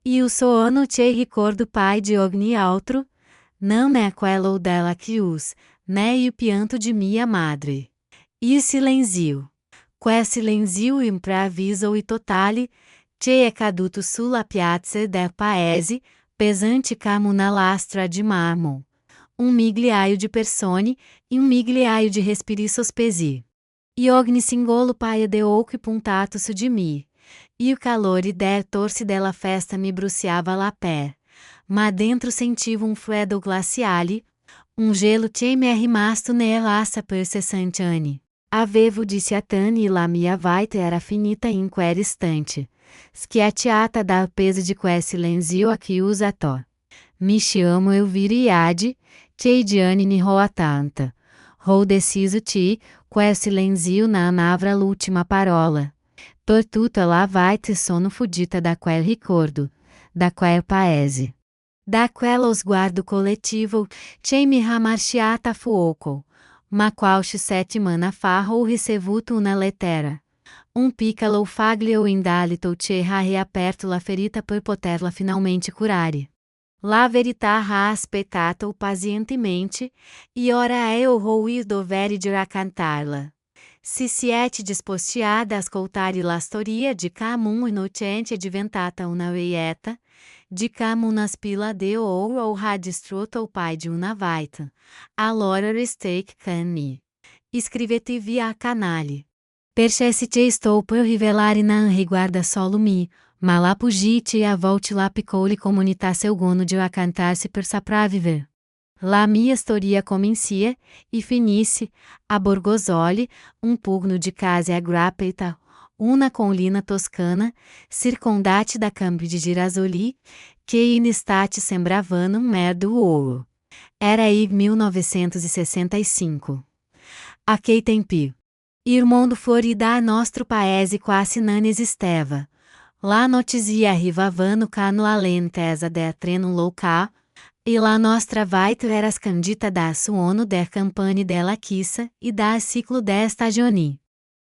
E o sono te ricordo pai de ogni altro, não é quello della chius, né e o pianto de minha madre. E o silenzio. Quel silenzio improviso e totale, che è caduto sulla piazza del paese, pesante como una lastra de marmo. Migliaio de persone, e migliaio de respiri sospesi. E ogni singolo paio de oco puntato su di me. E o calore del torce della festa mi bruciava la pé. Ma dentro sentivo freddo glaciale, gelo che mi è rimasto nell'assa per 60 anni. Avevo disse a Tani la mia vita era finita in quel istante. Schiacciata dal peso di quel silenzio a che usa to. Mi chiamo Elviriade, che di anni roa tanta. Rou deciso ti, quel silenzio na navra l'ultima parola. Per tutta la vita sono fuggita da quel ricordo, da quel paese. Da quello sguardo coletivo, che mi ramarciata fuoco. Ma qualche settimana fa ho ricevuto una lettera. Piccolo faglio indalito che ha riaperto la ferita per poterla finalmente curare. La verità ha aspettato pazientemente, e ora eu ho il dovere di raccontarla. Se siete disposti ad ascoltare la storia di come innocente è diventata una veieta, di come una spilla de ouro ha distrutto o pai di una vita, allora restate con me. Iscrivete via canale. Perché se te estou per rivelare non riguarda solo me, ma la pugite e a volte la piccole comunità seguono di raccontarsi per sopravviver. La mia storia comincia e finisce a Borgosoli, pugno de case aggrappata, una collina toscana, circondate da campi de girasoli, que in estate sembravano merdo ouro. Era em 1965. A que tempi. Irmão Florida nostro paese quasi non esisteva. La notizia arrivavano cano a lentesa de treno local, e la nostra vita era scandita da suono der campane della chissa e da ciclo de stagioni.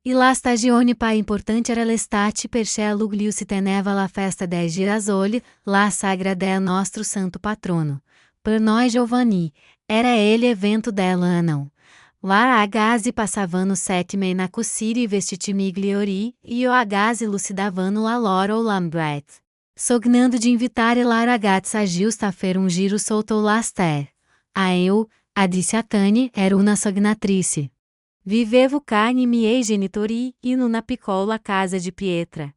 E la stagione pa importante era l'estate perché luglio si teneva la festa dei girasoli, la sagra del nostro santo patrono. Per noi giovani, era ele evento dell'anno. La ragazzi passavano settimane na cucire e vestiti migliori, e o ragazzi lucidavano la loro lambret. Sognando de invitar la ragazza a giusta a fer giro soltou l'aster. A disse a Tani, era una sognatrice. Vivevo carne miei genitori e nuna piccola casa de Pietra.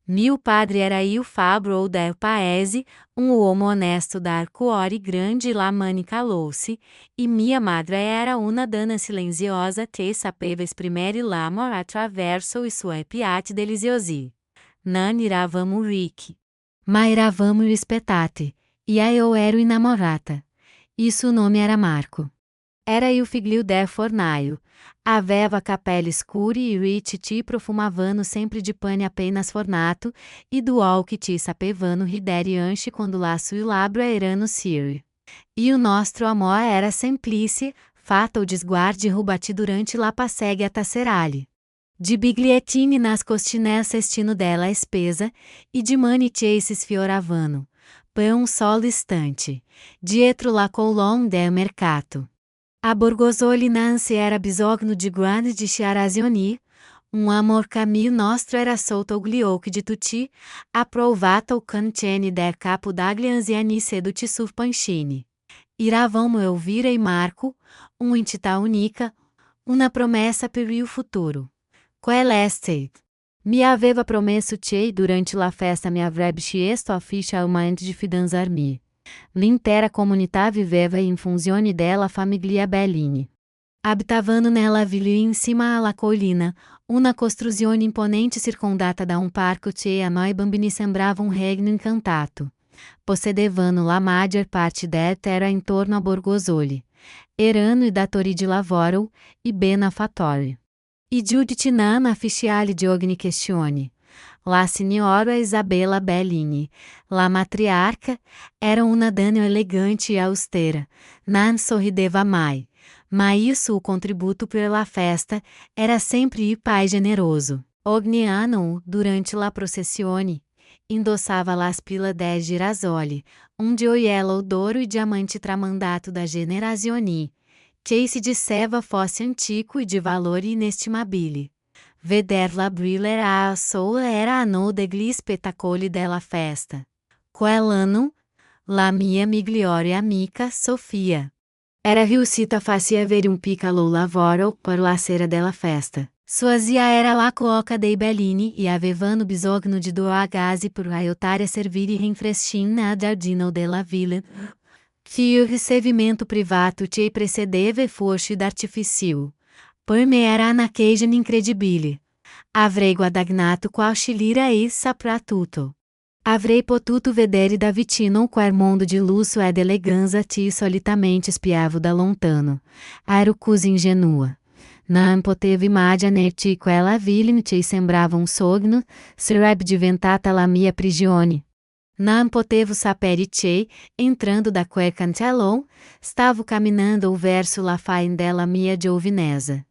Mio padre era il fabbro del paese, uomo honesto dar cuore grande la manica louce, e mia madre era una donna silenziosa che sapeva esprimere l'amor attraverso i suoi piatti deliziosi. Non eravamo ricchi, ma eravamo rispettati, e eu ero innamorata. E suo nome era Marco. Era il figlio del fornaio. Aveva capelli scuri e rititi profumavano sempre de pane apenas fornato, e do que ti sapevano ridere anche quando la sua labbra erano siri. E o nostro amor era semplice, fatto di sguardi rubati durante la passeggia tasserali. De bigliettini nas costinelle cestino della spesa, e de mani che si sfioravano, per solo istante, dietro la colonne del mercato. A Borgosoli Nancy era bisogno de grande de chiarazioni, amor caminho nostro era solto glioque de tutti, approvato canceni del capo dagli anziani seduti sul pancini. Iravamo Elvira e Marco, entità unica, una promessa per il futuro. Quell'este. Mi aveva promesso che durante la festa mi avrebbe chiesto a ficha aumento de fidanzarmi. L'intera comunità viveva in funzione della famiglia Bellini. Abitavano nella villa in cima alla collina, una costruzione imponente circondata da parco che a noi bambini sembrava regno incantato. Possedevano la maggior parte del terra intorno a Borgosoli. Erano i datori di lavoro, e benefattori. E giudici non ufficiali di ogni questione. La signora Isabella Bellini, la matriarca, era una donna elegante e austera, non sorrideva mai, ma isso o contributo per la festa era sempre il pai generoso. Ogni anno, durante la processione, endossava las pila 10 girasole, de oiello d'oro e diamante tramandato da generazioni, che se disseva fosse antico e de valor inestimabile. Vederla briller a sol era anno degli spettacoli della festa. Quell'anno, la mia migliore amica Sofia era riuscita fazia avere piccolo lavoro per la sera della festa. Sua zia era la cuoca dei bellini e avevano bisogno di 2 ragazzi per aiutare a servire in frescina a giardino della villa, que o recebimento privato ci precedeva e fosse d'artifício. Per me era una occasion incredibile. Avrei guadagnato qualche lira e soprattutto avrei potuto vedere da vicino quel mondo di lusso ed eleganza che solitamente spiavo da lontano. Ero così ingenua. Non potevo immaginare che quella villa che sembrava sogno sarebbe diventata la mia prigione. Non potevo sapere che, entrando da quel cancello, stavo camminando verso la fine della mia giovinezza.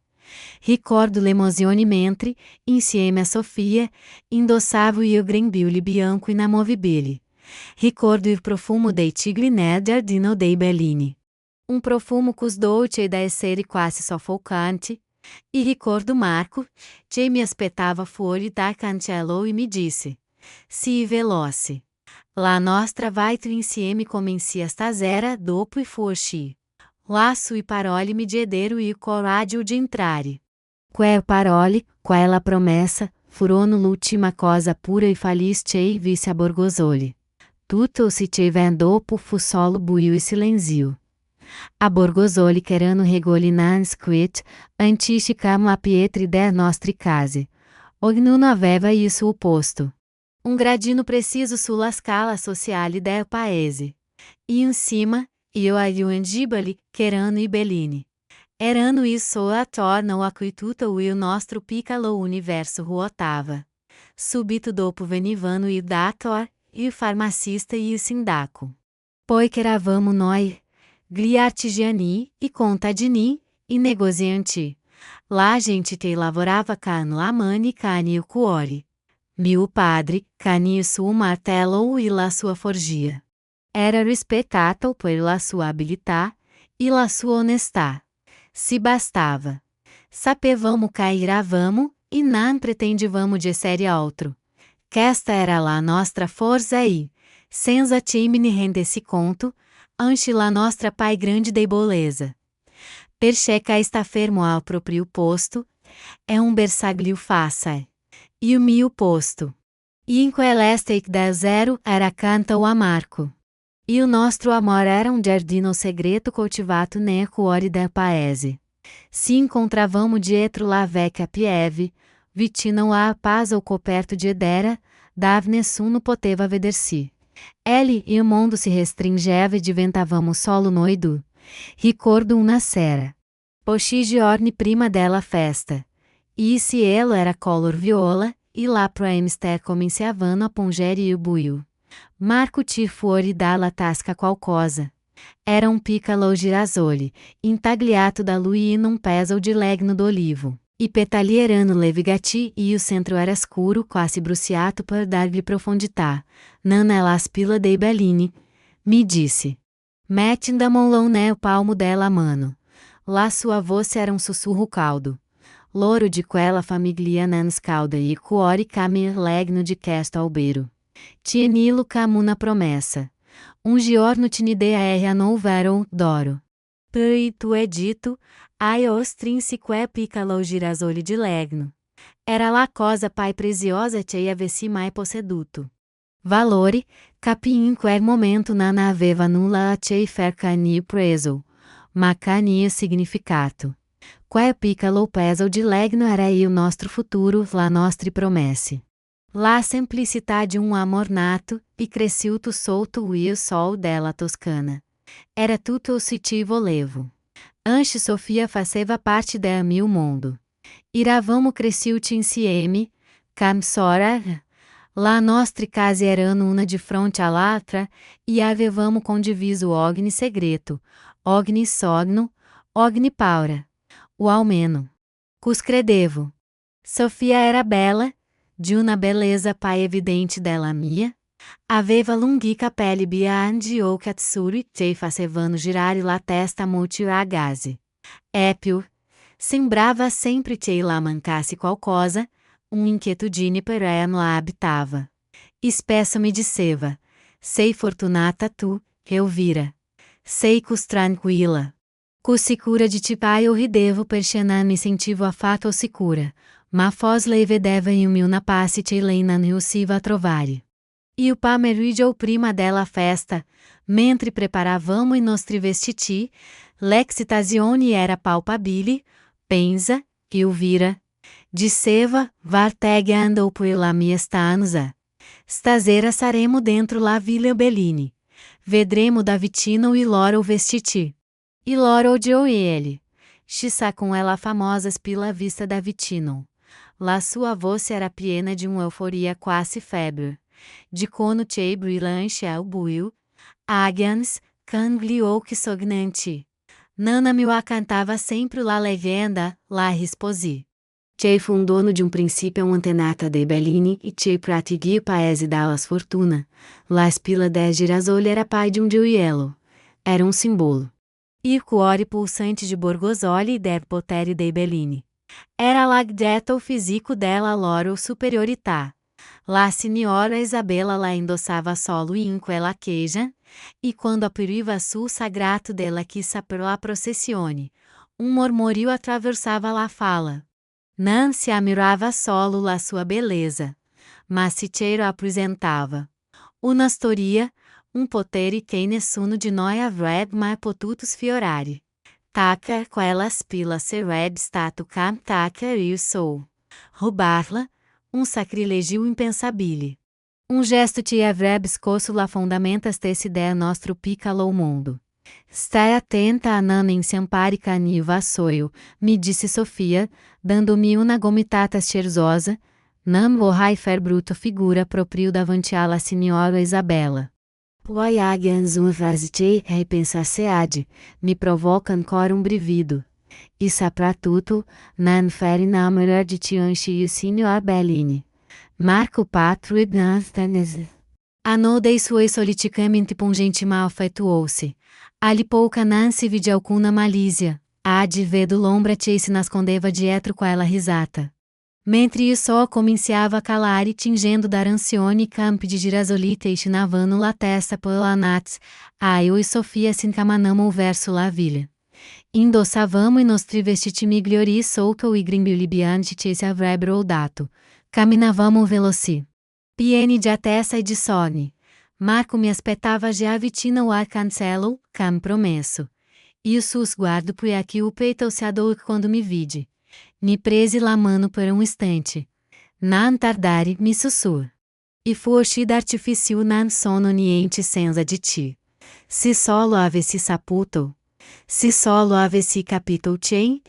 Ricordo l'emozione mentre, insieme a Sofia, indossavo il grembiule bianco inamovibile. Ricordo il profumo dei tigri nel giardino dei bellini. Profumo cos dolce da essere quasi soffocante. E ricordo Marco, che mi aspettava fuori da cancello e mi disse: "Sii veloce. La nostra vai insieme comencia stasera dopo e forci." Lá sui parole mi diedero il coraggio di entrare. Quelle parole, quella promessa, furono l'ultima cosa pura e feliz che visse a Borgosoli. Tutto se che vem dopo fu solo buio e silenzio. A Borgosoli querendo regolinar squit, anticicamo a pietri der nostre case. Ognuno aveva isso oposto. Gradino preciso sulla scala sociale del paese. E in cima, io agli angibali, querendo i bellini. Erano isso attorno a cui tutto il nostro piccolo universo ruotava. Subito dopo venivano il dattor, il farmacista e il sindaco. Poi che eravamo noi, gli artigiani, i contadini, i negozianti. La gente che lavorava con la mano e con il cuore. Mio padre, con il suo martello e la sua forgia. Era rispettato per la sua abilità e la sua onestà. Se bastava. Sapevamo que iravamo e não pretendivamo de ser outro. Que esta era la nostra força e, senza timine render-se conto, anche la nostra pai grande de beleza. Perché cá está fermo ao próprio posto, é bersaglio fácil. E o mio posto. E in quell'estate da zero era canto a Marco. E o nostro amor era giardino segreto cultivato nel cuore del paese. Se encontravamo dietro la vecchia pieve, vicino a paz ou coperto de edera, dava nessuno poteva vedersi. Ele e o mundo se restringeva e diventavamo solo noido. Ricordo una sera. Posci giorni prima della festa. E se elo era color viola, e lá pro mister cominciavano a pungere il buio. Marco ti fuori dalla tasca qualcosa. Era piccolo girasole, intagliato da lui in peso de legno d'olivo. E petalierano levigati e o centro era scuro quasi bruciato per dar-lhe profondità. Non è la spilla dei bellini, mi disse. Mette da mão nel palmo della mano. La sua voce era sussurro caldo. Loro di quella famiglia non scalda e cuore camir legno di questo albero. Tienilo como una promessa. Giorno te idea non vero d'oro. Poi tu é dito, ai ostrinsique piccolo girasole de legno. Era la cosa pai preziosa che avessi mai posseduto. Valori, capi in quel momento non aveva nulla a che far con il preso, ma con il significato. Quel piccolo peso de legno era il nostro futuro, la nostre promesse. La simplicità de amor nato, e cresciuto solto il sol della Toscana. Era tutto o se ti volevo. Anche Sofia faceva parte del mio mondo. Iravamo cresciuti insieme, com sora, la nostre case erano una di fronte all'altra, e avevamo condiviso ogni segreto, ogni sogno, ogni paura. O almeno. Cus credevo. Sofia era bela, de uma beleza pai evidente della mia. Aveva lungica pelle bianca o katsuri che facevano girare la testa molto ragazzi. Épio, sembrava sempre che lá mancasse qualcosa, inquietudine perenne la habitava. Spesso-me disseva, sei fortunata tu, Elvira. Sei cos tranquilla. Cos sicura di ti pai o ridevo perché mi sentivo affatto sicura, ma fos lei vedeva in una pace che lei non riusciva a trovare. E o pomeriggio prima della festa, mentre preparavamo i nostri vestiti, l'excitazione era palpabile, pensa, Elvira. Disseva, vartegando por la mia stanza. Stasera saremo dentro la Villa Bellini. Vedremo Davitino e loro vestiti. E loro odiou ele. Chissà com ela famosas pela vista Davitino. La sua voce era piena de uma euforia quase febre. De cono che brilhante ao buio. Águias, cangliou que sognante. Nana me cantava sempre la legenda, la risposi. Che fu un dono de um princípio antenata de Bellini e che pratighi paese dallas fortuna. La spilla de girasole era pai de um gioiello. Era um simbolo. Il cuore pulsante de Borgosoli e del potere de Bellini. Era l'aggetto fisico della loro superiorità. La signora Isabella la indossava solo in quella chiesa, e quando appariva sul sagrato della chiesa per la processione, un mormorio attraversava la fala. Não se admirava solo la sua beleza, mas se cheiro apresentava una storia, potere che nessuno di noi avrebbe mai potuto sfiorare. Taca quella spilla sarebbe stato taca io sou. Roubar-la, sacrilégio impensabile. Gesto que avrebbe scosso la fondamentas desse ideia nostro piccolo mundo. Stai atenta a non insiampare cani vassoio, me disse Sofia, dando-me uma gomitata scherzosa, non vorrai fer bruto figura proprio davanti alla signora Isabella. Poi agens uma frase che repensasseade, me provoca ancora brivido. E soprattutto, non fer innamorar de ti anche il signor Bellini. Marco Patro e Ganstanes. Annou dei suoi soliticamente pungente mal afetuou-se. Ali pouca non si vide alcuna malícia, ad vedo l'ombra che se nascondeva dietro quella risata. Mentre il sol cominciava a calare tingendo d'arancione campi di girasolite e chinavano la testa pela nats, eu e Sofia se encaminamo verso la villa. Indossavamo i nostri vestiti migliori solco e grimbilibianti che se avrebbero dato. Camminavamo veloci. Pieni di attesa e di sogni. Marco mi aspettava già vicino al cancello, come promesso. Il suo sguardo poi aqui o peito se adou quando mi vide. Mi prese la mano per un istante. Non tardare, mi sussurra. E fu uscita artificio non sono niente senza di ti. Se solo avessi saputo. Se solo avessi capito che.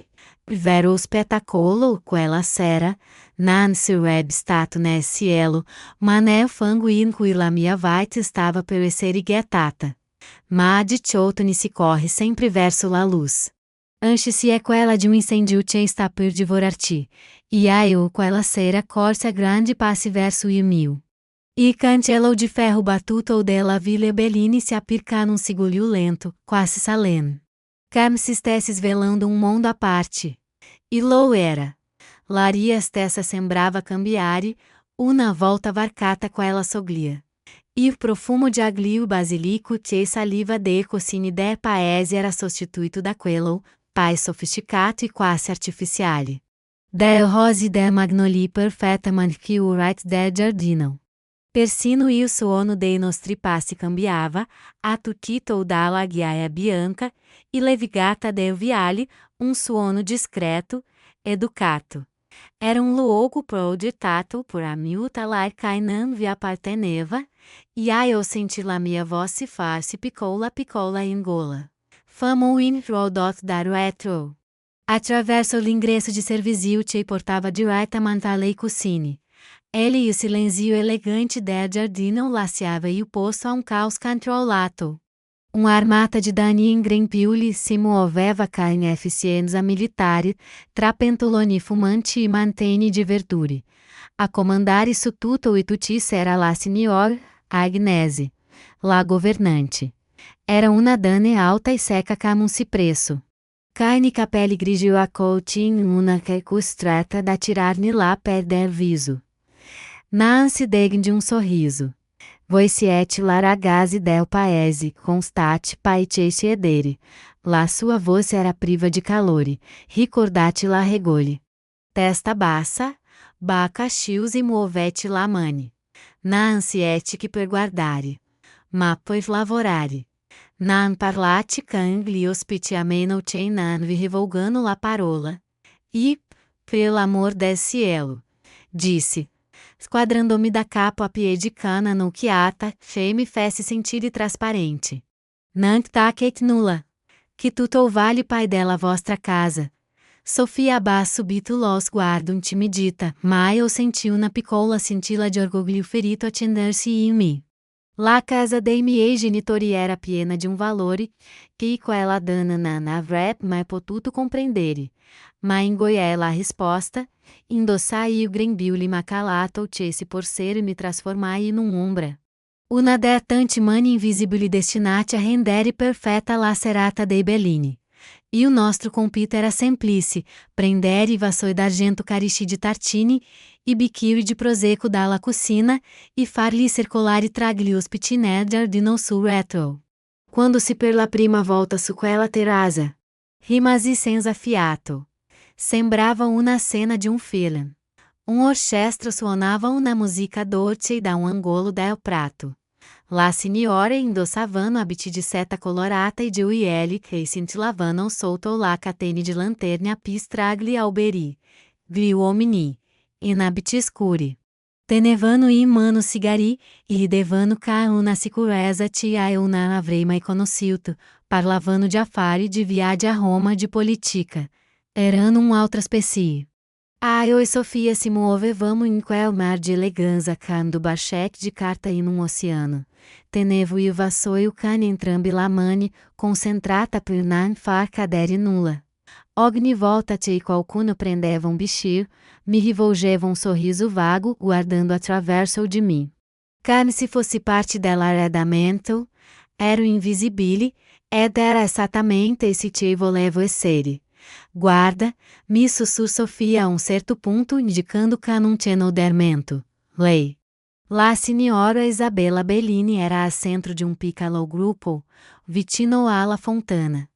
Vero spettacolo quella sera, non sarebbe stato nel cielo, ma nel fango in cui la mia vita stava per essere gettata. Ma di ciotto si corre sempre verso la luz. Anche se é quella de incêndio che sta per divorar-ti, e eu quella sera corse a grande passe verso il mio. E cancello de ferro battuto della Villa Bellini se apirca num sigulho lento, quase salene. Como se stesse svelando mundo à parte. E lo era. L'aria stessa sembrava cambiare, una volta varcata quella soglia. E o profumo de aglio basilico che saliva de cocine de paese era sostituito da quello, pai sofisticato e quasi artificiale. De rose de magnolie perfettamente curate de giardino. Persino il suono dei nostri passi cambiava, attutito dalla ghiaia bianca, e levigata del viale, suono discreto, educato. Era luogo progettato por amiuta lai che non vi apparteneva, e eu senti la mia voce farsi piccola in gola. Famo in rodot da retro. Attraverso l'ingresso de servizio che portava direttamente alle cucine. Ele e o silenzio elegante del giardino lasciava il posto a caos controlato. Armata de Dani in grempiuli si muoveva ca in efficienza militare, tra pentoloni fumanti e manteni de verdure. A comandar isso tutto e tutti era la signor Agnese, la governante. Era una dame alta e seca come un cipresso. Carne capelli grigio a coutin una che costretta da tirar-ne lá perder viso. Nancy degn de um sorriso. Voi siete la ragazzi del paese, constate paiceste edere. La sua voce era priva de calore, ricordate la regole. Testa bassa, baca chius e muovete la mani. Nancy et que per guardare. Ma pois lavorare. Nan parlate cangli ospitiameno cei nan vi revolgando la parola. E, pelo amor del cielo, disse, squadrando-me da capo a pie de cana no quiata, fei-me fesse sentir transparente. Nanc tacet nula. Que tudo vale pai dela vostra casa. Sofia abaixo subito los guardam timidita, mas eu senti una piccola scintilla de orgoglio ferito acender-se em mim. La casa dei miei genitori era piena de um valore, que quella dana non avrebbe mai potuto comprendere. Ma ingoiai la risposta, indossai o grembiule macalato cesse por ser e me trasformai in un'ombra. Una der tanti mani invisibili destinati a rendere perfetta la serata dei Bellini. E o nostro compito era semplice, prendere vassoi d'argento carici de tartini, e bicchieri de prosecco dalla cucina, e far-lhe circolare tra-gli ospiti nel giardino sul retro. Quando se per la prima volta su quella terrazza, rimasi senza fiato. Sembrava una cena de um film. Orchestra suonava una musica dolce da angolo del prato. La signora indossavano abiti de seta colorata e de uieli che scintillavano sotto la catene de lanterne a pistragli alberi. Gli uomini, in abiti scuri. Tenevano in mano sigari, e ridevano ca una sicurezza tia eu non avrei mai conosciuto, parlavano de affari de viagem a Roma de politica. Erano altra specie. Eu e Sofia se movevamo in quel mar de elegância quando barcheque de carta in un oceano. Tenevo il vassoi cane entrambi la mani, concentrata per non far cadere nulla. Ogni volta che qualcuno prendeva bichir, me rivolgeva sorriso vago, guardando attraverso de mim. Carne se fosse parte dell'arredamento, ero invisibile, ed era esattamente esse che volevo essere. Guarda, mi sussurrou Sofia a certo ponto indicando que non c'era dermento. Lei. La signora Isabella Bellini era a centro de piccolo gruppo, vicino alla fontana.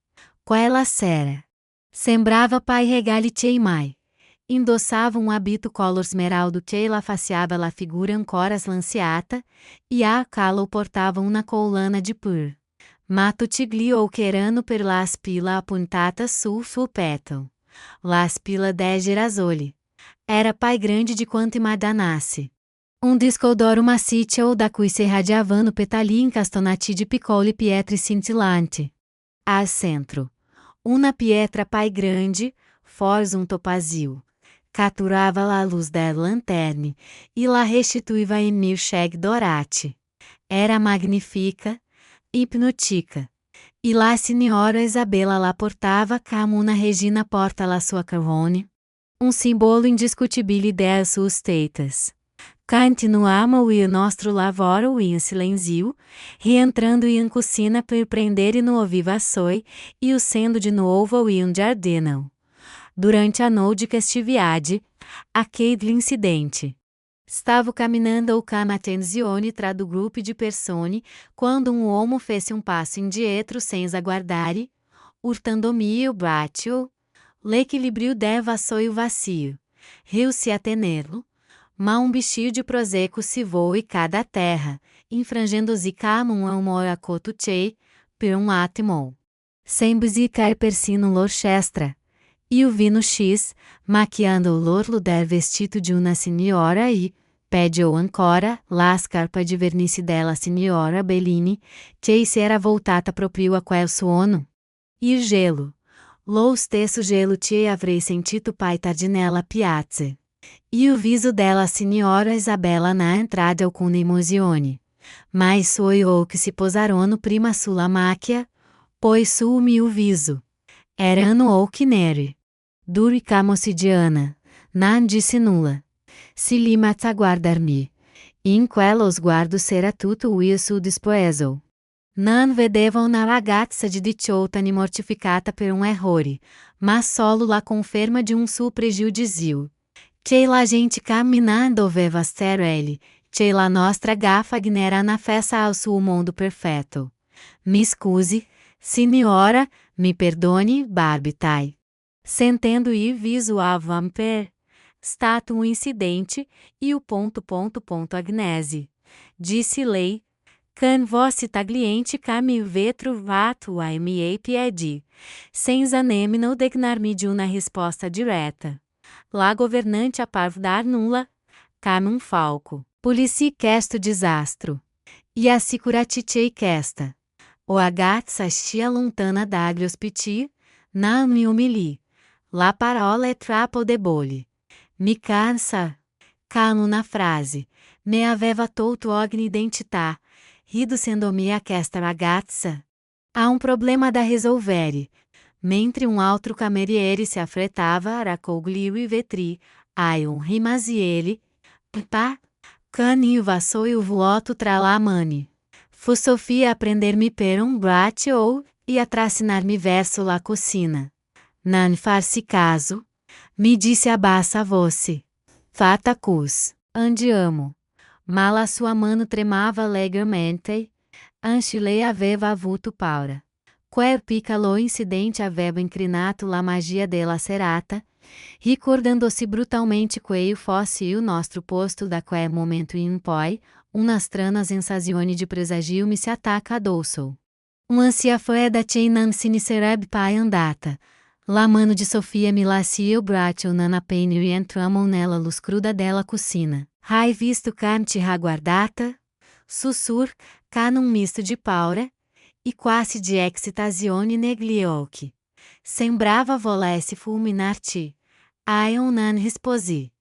Quella sera. Sembrava pai regali cei mai. Indossava abito color smeraldo che la faciava la figura ancora slanciata, e a calo portava una collana de pur. Mato tigli ou querano per la spila apuntata sul suo petto. La spila de girasole. Era pai grande de quanto immaginasse. Disco d'oro massiccio da cui se radiavano petali incastonati de piccole pietre cintilante. A centro. Una pietra pai grande, forza topazio. Catturava a luz da lanterne, e la restituiva em milkshake dorate. Era magnífica, hipnótica. E la signora Isabella la portava como una regina porta la sua carone. Simbolo indiscutível de suas teitas. Continuamos o nosso lavoro em silêncio, reentrando em cucina per prendere no vassoi e o sendo de novo em giardino. Durante a noite que estivade, aquele incidente. Stavo caminhando o cama attenzione tra do grupo de persone, quando uomo fez passo indietro senza guardare, urtando-me o braccio. L'equilibrio del vassoio vazio. Riu-se a tenerlo, ma bichinho de prosecco se voou e cada terra, infrangendo-se como amor a cotuche, per attimo. Sem musicar persino l'orchestra. E o vino X, maquiando l'orlo del vestito de una signora e, pedio ancora, la scarpa de vernice della signora Bellini, che se era voltata proprio a quel suono. E o gelo. Lo stesso gelo che avrei sentito pai tardi nella piazza. E o viso della signora Isabella na entrada alcuna emozione. Mas foi o que se posarono prima sulla macchia, poi su mio viso. Erano o che nere. Duri camosidiana, non disse nulla. se limas a guardar-me. In quello sguardo c'era tutto il suo dispoeso. Non vedevo una ragazza di 18 anni mortificata per un errore, ma solo la conferma de suo pregiudizio. Che la gente camminando doveva ser ele, che la nostra gaffagna era na festa ao suo mondo perfetto. Mi scusi, signora, mi perdoni, barbitai. Sentendo ir viso a vampir, stato incidente, e o Agnese. Disse lei, can vossi tagliente cami vetro vato a me piedi. Senza nemmeno degnarmi de uma resposta direta. La governante a parvdar nulla, cam falco. Polici questo disastro. E assicurati-te questa. O agazza stia lontana dagli ospiti, non mi umili. La parola è troppo debole. Mi cansa. Cano na frase. Me aveva tolto ogni identità, riducendo-me a questa ragazza. Há problema da resolvere. Mentre altro cameriere se affrettava a raccogliere i vetri, hai rimasiele, pá, cani vassou e o vuoto tra la mani. Fu Sofia a prender-me per braccio e a tracinar-me verso la cucina. Non farsi caso, me disse abassa a voce. Fata cus, andiamo. Ma la sua mano tremava alegremente, anche lei aveva avuto paura. Quel piccolo incidente aveva incrinato la magia della serata, ricordando-se brutalmente que fosse il nostro posto da quel momento in poi, una strana sensazione di presagio mi si attacca addosso. Un'ansia fredda che non si sarebbe pai andata. La mano de Sofia me lacia o braccio non appena entramo nella luz cruda della cucina. Hai visto carne raguardata? Sussurro, cá num misto de paura e quasi de excitazione negli occhi. Sembrava volesse fulminar-te. Aion non risposi.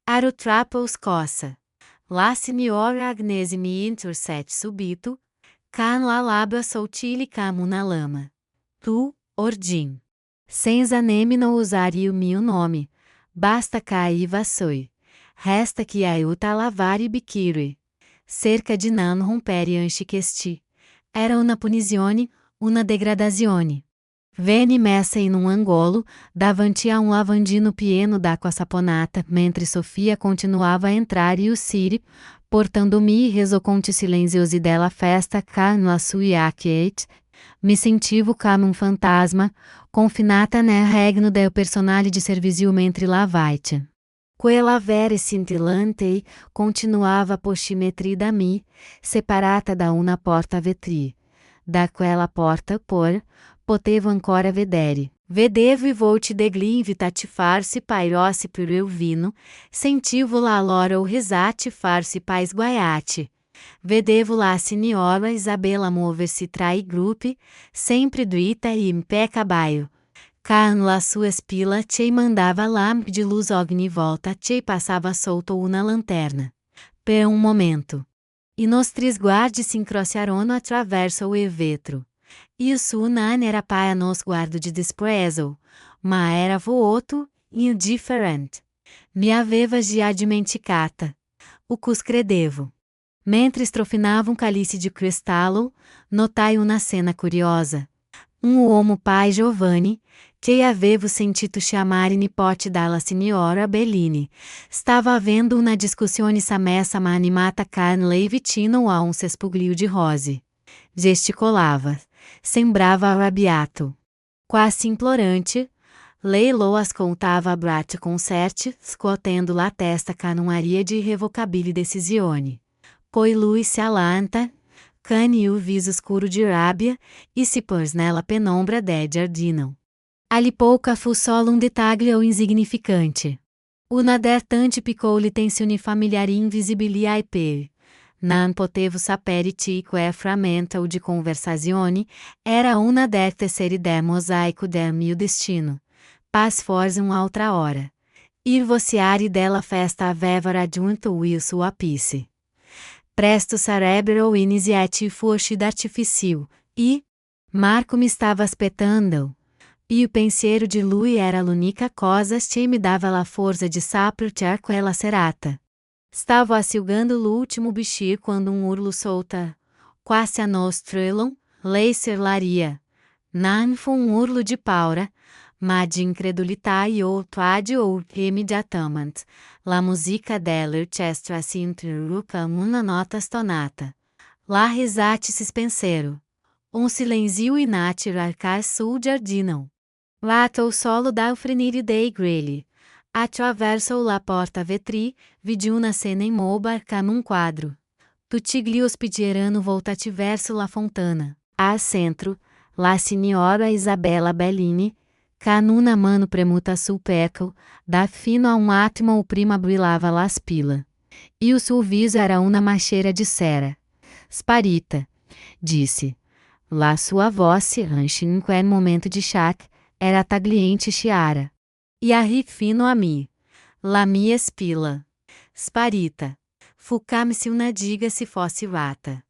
Aro troppo scossa. La signora Agnese mi intercette subito, can la labbra sottili come una lama. Tu, ordem. Senza nemmeno usare il mio nome. Basta cair vassoi. Resta que aiuta a lavar i bicchieri. Cerca de non rompere anche questi. Era una punizione, una degradazione. Venne messa in angolo, davanti a lavandino pieno d'acqua saponata, mentre Sofia continuava a entrar e uscire, portando-me resoconti silenziosi della festa con la sua acquiete. Me sentivo come fantasma, confinata nel regno del personale de servizio mentre lavaite. Quella vera scintillante continuava poscimetri da me, separata da una porta vetri. Da quella porta potevo ancora vedere. Vedevo i volti degli invitati farsi pairossi per il vino, sentivo la loro risate farsi pais guaiate. Vedevo la signora Isabella mover-se tra i gruppi, sempre dritta e in pé caballo. Con la sua spilla che mandava lamp de luz ogni volta che passava solto una lanterna. Per un momento. I nostri sguardi si incrociarono attraverso il vetro. Isso non era para nos guardo de desprezo, ma era vuoto e indifferente. Me aveva già dimenticata. O cus credevo. Mentre strofinava cálice de cristallo, notai una cena curiosa. Uomo pai Giovanni, que avevo sentito chamare nipote dalla signora Bellini, stava avendo una discussione samessa ma animata con lei vicino a cespuglio de rose. Gesticolava. Sembrava arrabbiato. Quase implorante, lei lo ascoltava a braccio concerte, scuotendo la testa con un'aria de irrevocabile decisione. Poi lui se allanta, con il viso scuro de rabbia, e se pôs nella penombra del giardino. Ali pouca fu solo dettaglio insignificante. Una der tante piccole tensioni familiari invisibili ai per. Non potevo sapere que frammento de conversazione era una der tesseri del mosaico del mio destino. Paz forse un'altra hora. Il vociare della festa aveva raggiunto il suo apice. Presto sarebbero iniziati i fuochi d'artifício, e Marco me estava aspettando. E o pensiero de lui era l'unica cosa che me dava la forza de saper quella serata. Stavo asciugando l'ultimo bicchier quando urlo solta. Quasi a nos trellam, lei serlaria. Não foi urlo de paura, ma de incredulità ou tuade ou imediatamente. La musica dell'orchestra si interruppa una nota stonata. La risate si spensero. Silenzio inatiro arcar sul giardino. Lato o solo da frenire dei grilli. Attraverso la porta vetri, vidi una cena immobile come quadro. Tutti gli ospiti voltati verso la fontana. Al centro, la signora Isabella Bellini, con una mano premuta sul petto, da fino a attimo o prima brilhava las pila. E o suo viso era una macheira de cera. Sparita, disse. La sua voz, anche in quel momento de choque, era tagliente chiara. E arri fino a mim. La mia spila. Sparita. Fucame-se una diga se fosse rata.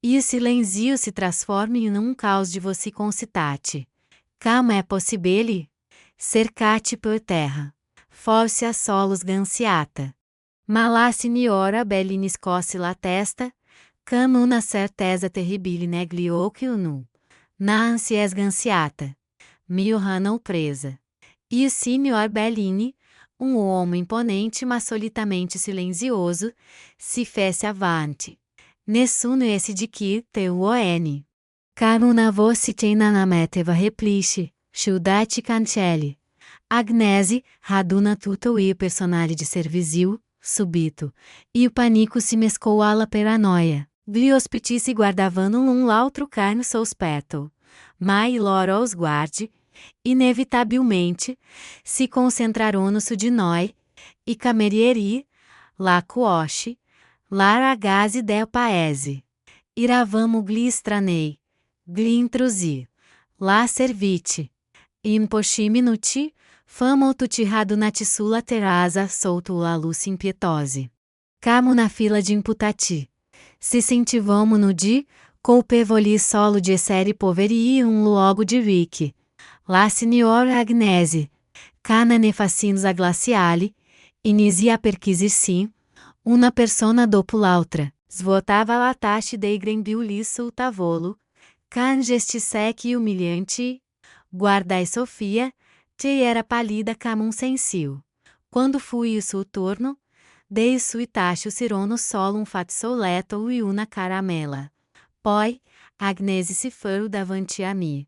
E o silenzio se transforma em um caos de você concitate. Como é possível? Cercate por terra. Forse a solos gansiata. Ma la signora Bellini scosse la testa, com una certeza terribile negliou que o nu. Na ansies gansiata. Mio hanno presa. E o signor Bellini, homem imponente mas solitamente silencioso, se fece avanti. Nessuno esse de que teu n. Car una voce tena na meteva replice, ciudate cancelli. Agnese, raduna tutto il personale de servizio, subito. E o panico se mescou alla paranoia. Gli ospiti se guardavano l'altro carno sospetto. Ma il loro sguardi, inevitabilmente, se concentrarono su di noi, e camerieri, la cuoche, la ragazzi del paese. Iravamo gli estranei, gli intrusi, la servite. In pochi minuti, famo tutti radunati sulla terrazza sotto la luce impietosa. Camo na fila de imputati. Se sentivamo no di, colpevoli solo de essere poveri e luogo di ricchi. La signora Agnese, cana ne fascinos a glaciali, inizia perquisir una persona dopo l'altra, svuotava la tache dei grembiuli sul tavolo, can gesti sec e humilhante, guardai Sofia, che era pálida como sensio. Quando fui il suo turno, dei sui tacho cirono solo fazzoletto e una caramela. Poi, Agnese se foi davanti a mim.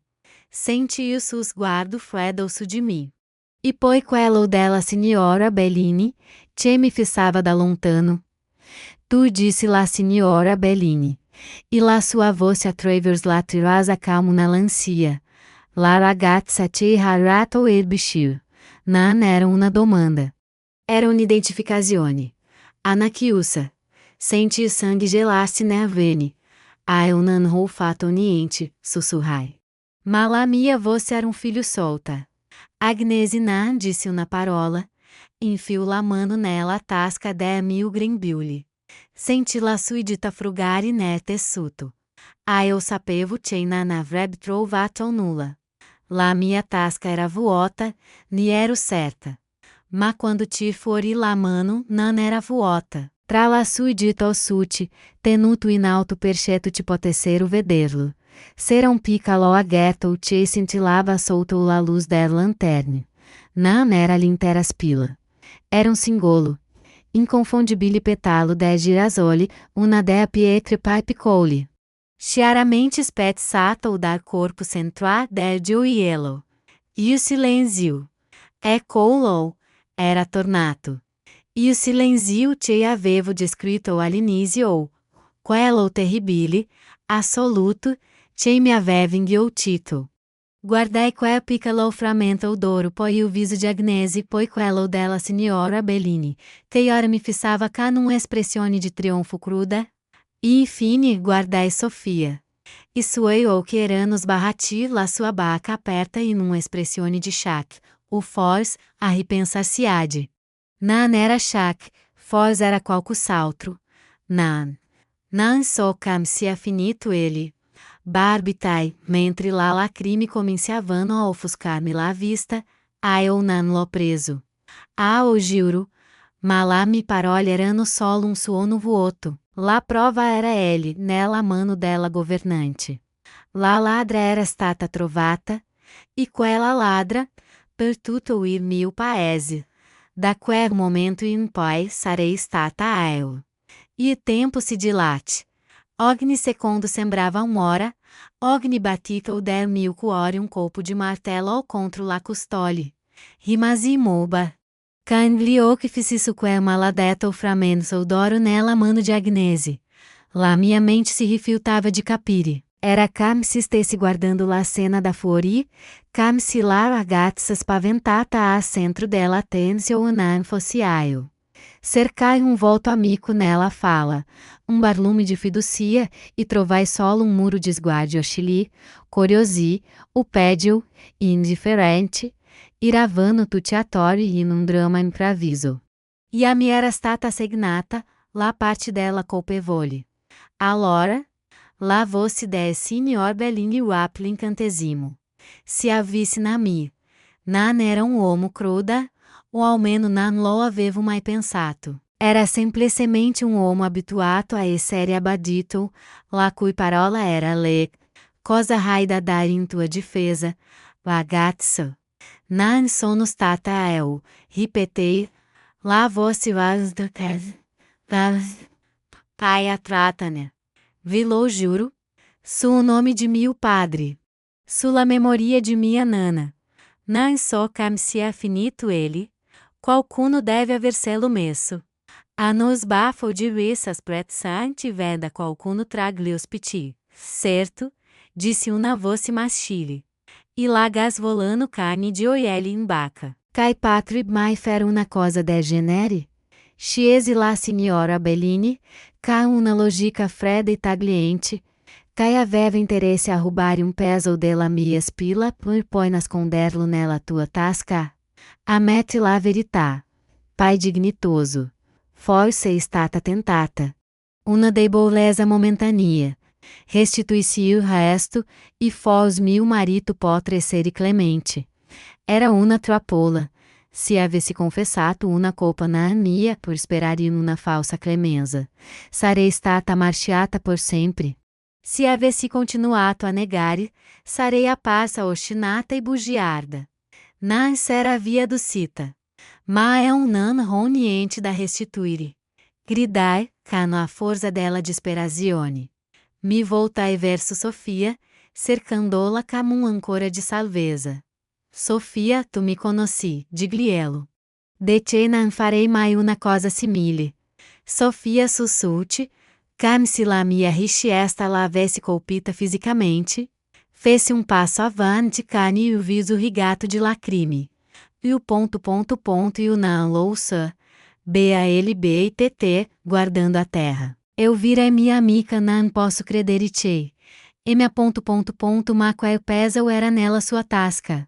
Senti o suo sguardo freddo su di me. E poi quello della signora Bellini, che mi fissava da lontano. Tu disse la signora Bellini. E la sua voce attraverso la terrazza calma una lancia. La ragazza che harato il bicchier. Non era una domanda. Era un'identificazione. Ana chiusa. Senti il sangue gelar-se nel vene. Eu non ho fatto niente, sussurrai. Ma la mia voce era filho solta. Agnese não disse una parola. Enfiou la mano nella tasca de mio grembiuli. Senti la suidita frugare nel tessuto. Eu sapevo che non avrebbe trovato nulla. La mia tasca era vuota, ne ero certa. Ma quando ti fuori la mano non era vuota. Tra la suidita ossuti, tenuto in alto perceto ti potessero vederlo. C'era un piccolo aghetto che scintillava sotto la luz della lanterna. Non era l'intera spilla. Era un singolo. Inconfondibile petalo de girasole, una dea pietre piccoli. Chiaramente spezzato dal corpo central del gioiello. E o silenzio. Eccolo. Era tornato. E o silenzio che avevo descrito all'inizio, quello terribile, assoluto, che mi aveva inghiottito. Guardai quel piccolo frammento d'oro poi il viso di Agnese poi quello della signora Bellini, che ora mi fissava con un'espressione di trionfo cruda. E infine guardai Sofia. E suoi occhi erano sbarrati la sua boca aperta in un'espressione di choque, o forse a ripensar-se-ade. Non era choque, forse era qualcos'altro. Non so come sia finito ele. barbitai, mentre la lacrime cominciavano a ofuscar-me la vista, eu non l'ho preso. O giuro, ma lá mi parole erano solo un suono vuoto. La prova era ele, nella mano della governante. La ladra era stata trovata, e quella ladra, per tutto il mio paese. Da quel momento in poi sarei stata eu. E o tempo se dilate. Ogni secondo sembrava hora, ogni batita del mio cuore un colpo de martello ao contro la custole. Rimasi moba. Canlio que fiz isso quel maladetto framenzo odoro nella mano de Agnese. La minha mente se rifiutava de capire. Era come se stesse guardando la cena da fuori, come se la ragazza spaventata a centro della attenzione non fosse eu. Cercai volto amico nella fala, barlume de fiducia, e trovai solo muro de sguardi oscili, curiosi, upédio, indifferente, iravano tuteatório in un drama improviso. E a mi era stata assegnata, la parte della colpevole. Allora, la voce del signor Bellini Wap l'incantesimo. Se a visse na mi. Non era un uomo cruda, o almeno non lo avevo mai pensato. Era semplicemente un uomo abituato a essere abbadito, la cui parola era le. Cosa hai da dar in tua difesa, ragazzo? Non sono stata eu, ripetei. La voce was do pai atratane. Vilou juro. Su nome de mio padre. Sulla memoria de minha nana. Non so come sia finito ele. Qualcuno deve averselo messo. A nos bafo de rissas prezzanti veda qualcuno tragli ospiti. Certo? Disse una voce maschile. E lá gasvolando carne de oielli in bacca. Cai patri mai fer una cosa del genere? Sciesi la signora Bellini, ca una logica fredda e tagliente, cai aveva interesse a rubare peso della mia spilla per poi nasconderlo nella tua tasca? Ammette la verità. Pai dignitoso. Forse stata tentata. Una debolezza momentanea. Restituissi il resto, e fos mio marito potre essere clemente. Era una trappola. Se avessi confessato una colpa na mia por sperare in una falsa clemenza, sarei stata marciata por sempre. Se avessi continuato a negare, sarei a passa ostinata e bugiarda. Non era via do cita. Ma é non roniente da restituire. Gridai, cano a forza della disperazione. Mi voltai verso Sofia, cercandola como ancora de salvezza. Sofia, tu mi conosci, diglielo. De te non farei mai una cosa simile. Sofia sussulte, come se la mia richiesta la avesse colpita fisicamente. Fez passo avante cane e o viso rigato de lacrime. E o e o não louça. BALBITT, guardando a terra. Eu vira minha amica não posso credere te. E minha ma quel peso era nela sua tasca.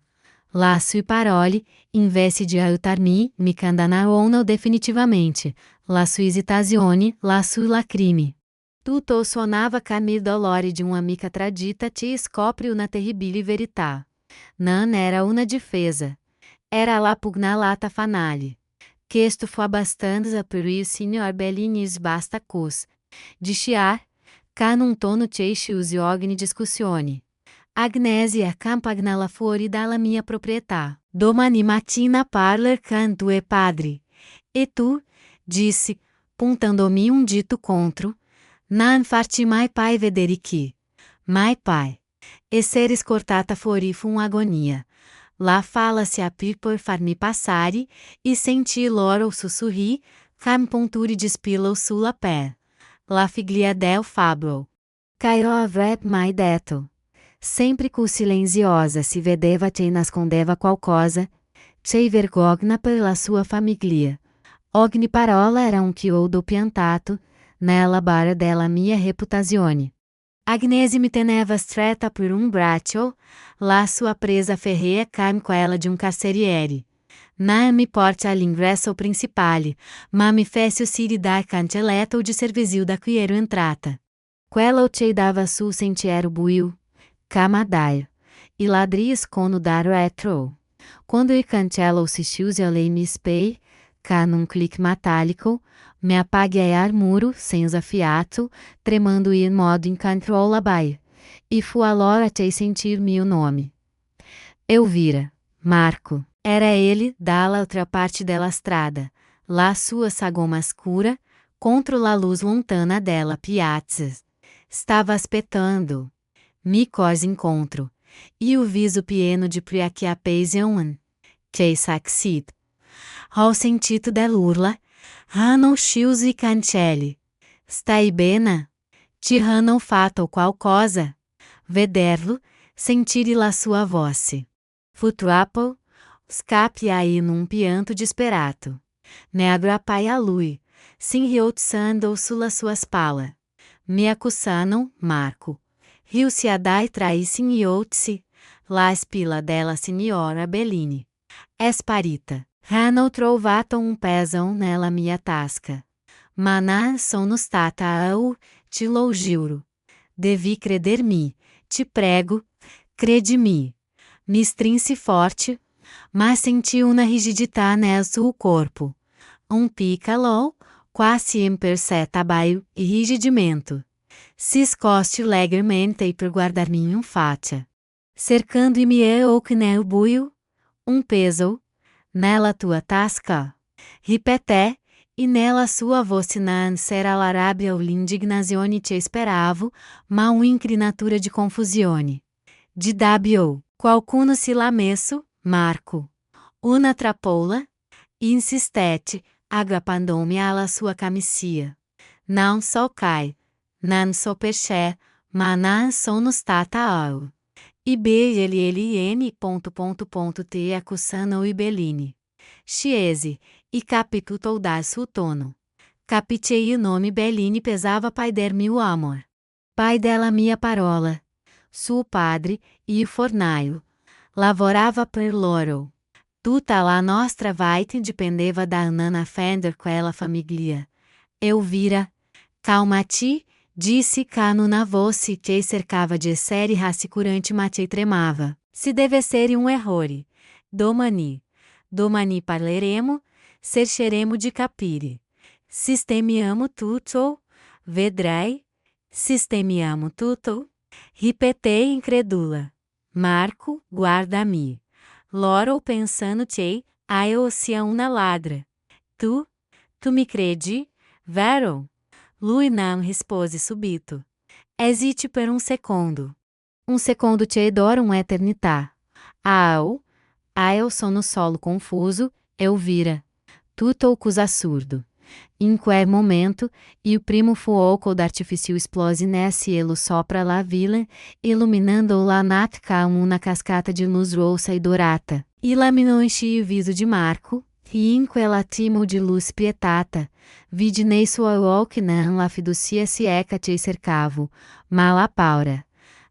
Laço e parole, invece de aiutarmi, mi condannano definitivamente. La sua esitazione, la sua lacrime. Tutto suonava come dolore de uma amica tradita ti scopre una terribile verità. Non era una difesa. Era la pugnalata fanale. Questo fu abbastanza per il signor Bellini basta cos. Disciar, ca num tono cesce usi ogni discussione. Agnese accampagna la fuori dalla mia proprietà. Domani mattina parler con tuo padre. E tu, disse, puntando-me dito contro, non farti mai pai vedere chi. Mai pai. Essere scortata fuori fu un'agonia. La fala se aprì por farmi passare, e senti loro sussurri, cam punturi de spillo sulla pé. La figlia del fablo. Cairo avrei mai detto. Sempre silenziosa se vedeva te nascondeva qualcosa, c'è vergogna per la sua famiglia. Ogni parola era chiodo piantato, nella bara della mia reputazione. Agnese mi teneva stretta per braccio, la sua presa ferrea come quella de carceriere. Non mi porta all'ingresso principale, ma mi fece uscire dal cancelletto de servizio da cui ero entrata. Quella o te dava su sentiero buio, camadaio, e ladrias cono da retro. Quando il cancello si chiuse alle mi spei, ca num clique metálico, me apaguei ar muro, senza fiato, tremando in modo incontrolável. E fu allora te sentir meu nome. Eu vira, Marco. Era ele, dalla outra parte della strada, lá sua sagoma escura, contra la luz lontana della piazza. Stava aspettando. Mi cos incontro. E o viso pieno de preoccupazione. Che saxit. Ho sentito dell'urla. Hanno chiuso i cancelli. Stai bene? Ti hanno fatto qualcosa? Vederlo, sentire la sua voce. Fu troppo? Scappi aí num pianto disperato. Negro appai a lui, sinrioutsando sulla sua spalla. Me acusano, Marco. Rio se adai trai sinriotsi, la spilla della signora Bellini. É sparita. Hanno trovato un peso nella mia tasca. Ma non sono stata eu, te lo giuro. Devi creder-me, te prego, crede-me. Me strinse forte, mas senti uma rigidità nel suo corpo. Piccolo, quasi impercettibile irrigidimento. Si scoste leggermente per guardarmi in faccia. Cercando-me eu que nel buio? Peso? Nella tua tasca? Ripeté, e nella sua voce non c'era la rabbia o l'indignazione te speravo, ma un'incrinatura de confusione. De dabbio, qualcuno si lamesso, Marco. Una trappola? Insistete, aggrappando-me alla sua camicia. Non so cai, non so perché, ma non sono stata eu. I B ele N. Te acusano i Bellini. Chiese, e capitutou da suo tono. Capitei o nome Bellini pesava pai der-me o amor. Pai della mia parola. Suo padre, e o fornaio. Lavorava per loro. Tutta la nostra vita dipendeva da Nana Fender quella famiglia. Elvira, calma-te, disse Cano na voce que cercava de essere rassicurante ma te tremava. Se deve ser errore. Domani parleremo, cercheremo de capire. Sistemiamo tutto, vedrai. Sistemiamo tutto. Ripetei incredula. Marco, guarda-me. Loro pensando-te, eu sia una ladra. Tu me credi, vero? Lui não rispose subito. Hesite per un secondo. Un secondo te dora eternità. Eu sono solo confuso, eu vira. Tutto cosa surdo. In quel momento, il primo fuoco d'artifício explose nel cielo sopra la villa, iluminando la notte com una cascata de luz rossa e dorata. Iluminou-enche o viso de Marco, e in quell'attimo di luz spietata, vidi nei suoi occhi non la fiducia cieca te cercavo, ma la paura.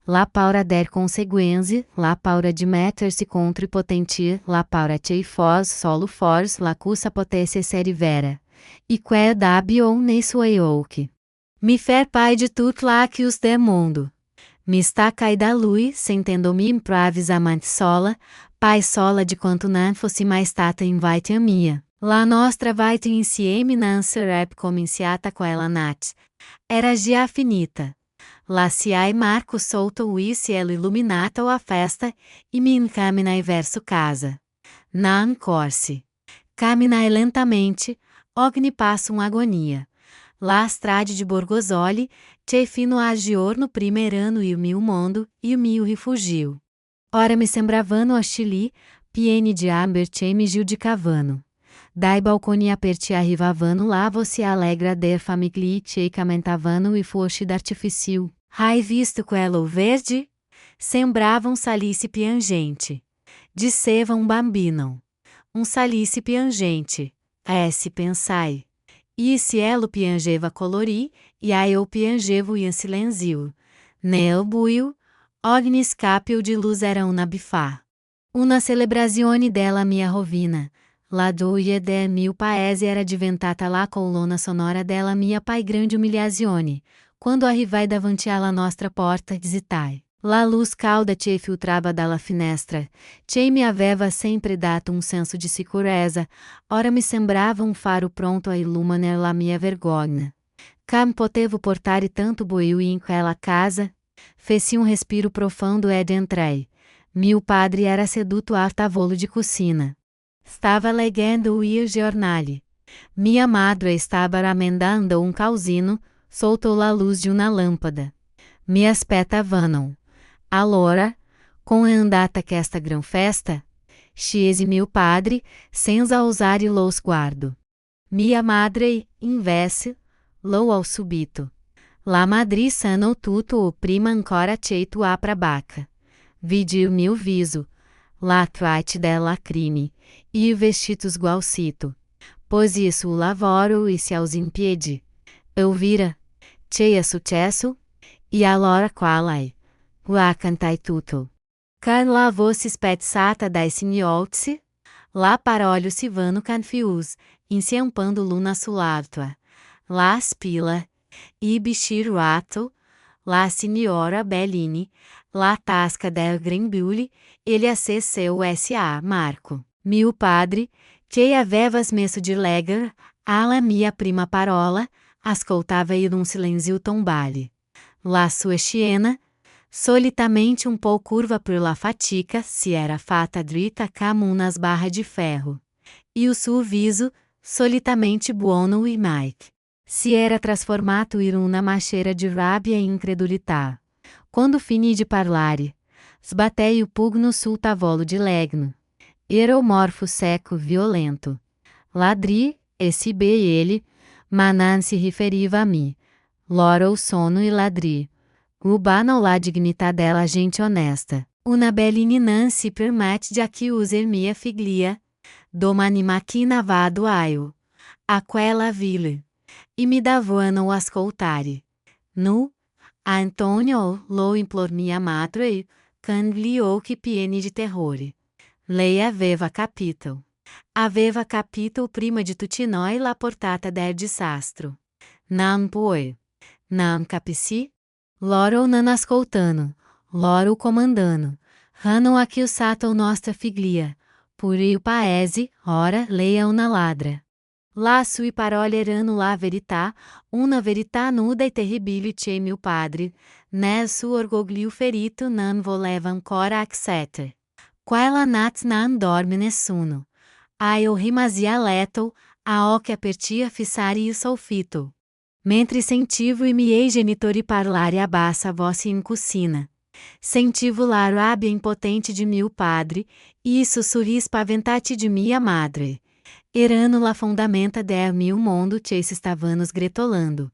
La paura der conseguenze, la paura de meter-se contra potenti, la paura te fos solo fors la cussa potesse ser vera. E quel dabbio nei suoi occhi. Mi fer pai de tut la que os de mundo. Mi sta cai da lui, sentendo-me improvisamente sola, pai sola de quanto non fosse mais stata invite a mia. La nostra vita insieme non sarebbe cominciata quella notte. Era già finita. Lasciai Marco solto o cielo illuminato a festa, e me encaminai verso casa. Non corse. Caminai lentamente, ogni passo agonia. La strade de Borgosoli, te fino a giorno primeirano il mio mondo, e o mio rifugio. Ora me sembravano oscili, pieni de amber me giudicavano. Dai balconi aperti arrivavano lá você alegra der famiglie te camentavano e foste d'artifício. Hai visto quello verde? Sembrava salice piangente. Disseva bambino. Salice piangente. Se pensai. E cielo piangeva colori, e eu piangevo in silenzio. Nel buio, ogni scappio di luz era una bifà. Una celebrazione della mia rovina. La gioia del mio paese era diventata la colonna sonora della mia pai grande umiliazione. quando arrivai davanti alla nostra porta, hesitai. La luz calda che filtrava dalla finestra, che me aveva sempre dato um senso de sicurezza, ora me sembrava um faro pronto a illuminare la mia vergogna. Come potevo portare tanto buio in quella casa? Feci um respiro profundo ed entrei. Mio padre era seduto al tavolo de cucina. Stava leggendo il giornale. Mia madre estava ramendando um calzino, sotto la luz de uma lâmpada. Me aspettavano. Allora, com a andata que esta gran festa, scesi mio padre, senza osare lo sguardo. Mia madre, invece, lo ao subito. La madre sanno tutto o prima ancora aceito a prabaca. Vidi o mio viso, la tratti della crime, e o vestito sgualcito. Pois isso o lavoro e se aos impede. Elvira, che é sucesso? E allora qual é? La cantai tutto. Can la voce spezzata dai signolzi? La parolio si vanno confius, inciampando luna sull'altua. La spila, i bichiruato, la signora Bellini, la tasca del grembiule, ele acesseu S.A. Marco. Mio padre, che aveva smesso de legar, alla mia prima parola, ascoltava in un silenzio tombale. La sua schiena, solitamente um pouco curva por la fatica, se era fatta dritta como unas barras de ferro. E o suo viso, solitamente buono e Mike. Se era trasformato in una mascheira de rabbia e incredulità. Quando finì di parlare, sbatei o pugno sul tavolo de legno. Era o morfo seco violento. Ladri, esse be ele, ma non si riferiva a mim. Lora o sono e ladri. Rubano la dignità della gente honesta. Una Bellini non si permette de accusar mia figlia. Domani mattina vado aio. A quella ville. E me davano ascoltare. Nu, Antonio lo implor mia madre, can gli occhi pieni di terrore. Lei aveva capito. Aveva capito prima di tutti noi la portata del disastro. Non puoi. Non capisci? Loro non ascoltano. Loro comandano. Hanno accusato nostra figlia. Por il paese, ora lei è una ladra. La sue parole erano la verità, una verità nuda e terribile che mio padre, nel suo orgoglio ferito non voleva ancora accettare. Quella notte non dorme nessuno. Io rimasi a letto, a occhi aperti a fissare il soffitto. Mentre sentivo i miei genitori parlare a bassa voce in cucina. Sentivo la rabbia impotente de mio padre, e i sussurri spaventati de mia madre. Erano la fondamenta del mio mondo che si stavano sgretolando.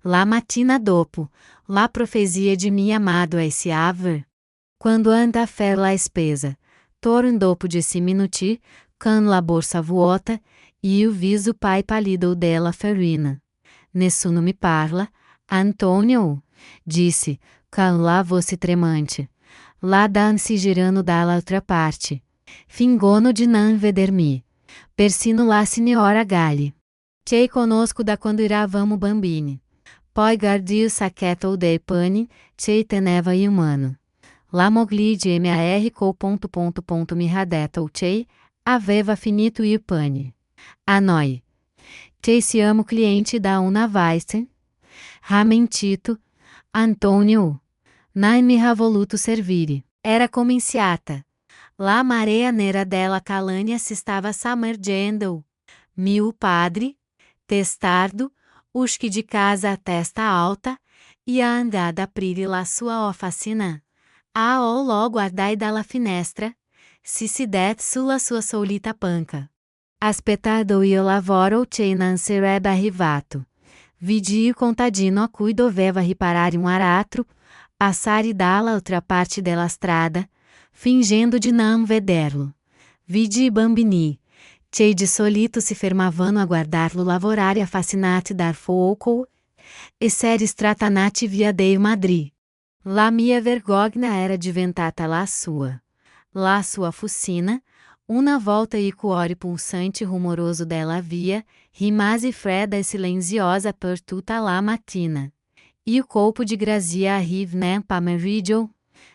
La mattina dopo, la profezia de mia amado esse aver. Quando anda a fer la spesa, torno dopo 10 minuti, con la borsa vuota, e o viso pai pallido della ferina. Nessuno me parla, Antonio, disse, com la voce tremante. Lá dan-se girando dall'altra parte. Fingono de non vedermi. Persino la signora Galli. Che conosco da quando eravamo bambini. Poi guardi il sacchetto dei pani, che teneva in mano. La moglie di Mar. Mi ha detto che aveva finito il pane. A noi. Che siamo clienti da una Weissen. Ha mentito. Antonio. Non mi ha voluto servire. Era cominciata. La marea nera della calania si stava sommergendo. Mio padre, testardo, usci de casa a testa alta, e a andar a aprire la sua oficina. A o lo guardai dalla finestra, si sidet sulla sua solita panca. Aspettado il lavoro che non sarebbe arrivato. Vidi il contadino a cui doveva riparare um aratro, passare dall'altra parte della strada, fingendo de não vederlo. Vidi i bambini, che de solito si fermavano a guardarlo lavorare affascinati dal fuoco, e seri stratanati via dei Madrid. La mia vergogna era diventata la sua. La sua fucina, una volta il cuore pulsante e rumoroso della via, rimase fredda e silenziosa per tutta la mattina. E o corpo de grazia arrive nem pomeriggio,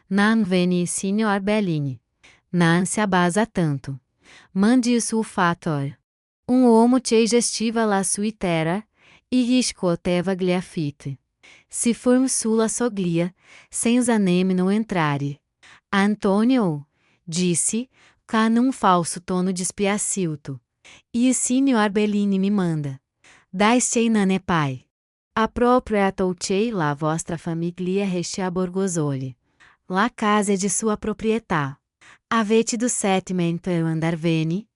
nan veni signor Bellini. Nan se abasa tanto. Mandi o fator. Uomo che gestiva la sua terra, e riscoteva gliafite. Se formos sulla soglia, senza nemmeno entrare. Antonio, disse, com um falso tono dispiaciuto. E o signor Bellini me manda. Dai-ste non è pai. Appropriatou-te la vostra famiglia reste a Borgosoli. La casa é de sua proprietà. Avete do settimen per andar veni?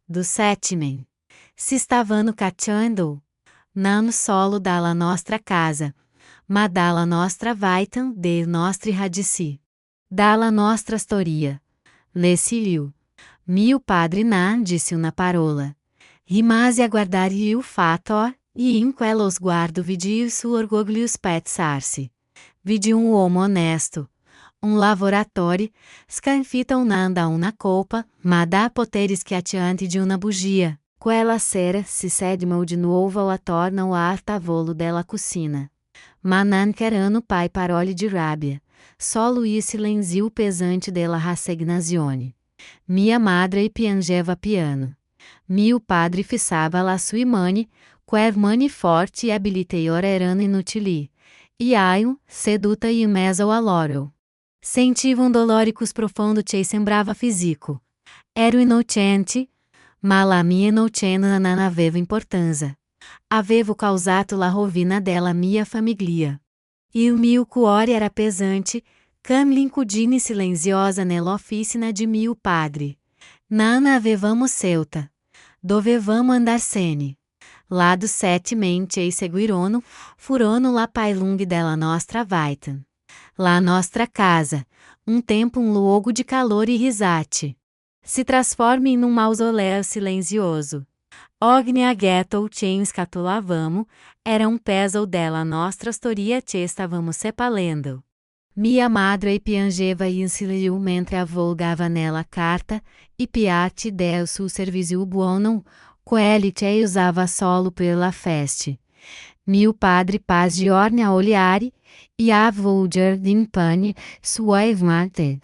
Do settimen. Se stavano cacciando? Non solo dalla nostra casa, ma dalla nostra vaitan dei nostri radici. Dalla nostra storia. Lesse-lhe. Mio padre non disse una parola. Rimase a guardar il fator, e in quello sguardo vidi il suo orgoglio spezzarsi. Vidi um uomo honesto. Lavoratore, scanfita un'anda una colpa, ma dá potere schiacciante de una bugia. Quella sera si sedimou de novo a torna o ar tavolo della cucina. Ma non querano pai parole de rabbia. Solo il silenzio pesante della rassegnazione. Mia madre piangeva piano. Mio padre fissava la sua mani, quer mani forte e abiliteior erano inutili. E aiu, seduta in mezzo all'oro. Sentiva doloricus profondo che sembrava fisico. Ero inocente, ma la mia innocenza non aveva importanza. Avevo causato la rovina della mia famiglia. Il mio cuore era pesante, come l'incudine silenziosa nell'officina di mio padre. Non avevamo scelta. Dovevamo andarsene. Lá do settimen ci seguirono, furono la pailung della nostra vaitan. La nostra casa, tempo luogo de calor e risate. Se transforma em mausoléu silencioso. Ognia ghetto che scatolavamo, era peso della nostra storia che stavamo sepalendo. Mia madre piangeva in silenzio mentre avvolgava nella carta, e piatti del suo servizio buono, quelli che usava solo per la feste. Mio padre paz giorni a olhare, e a volger din pane, suavemente.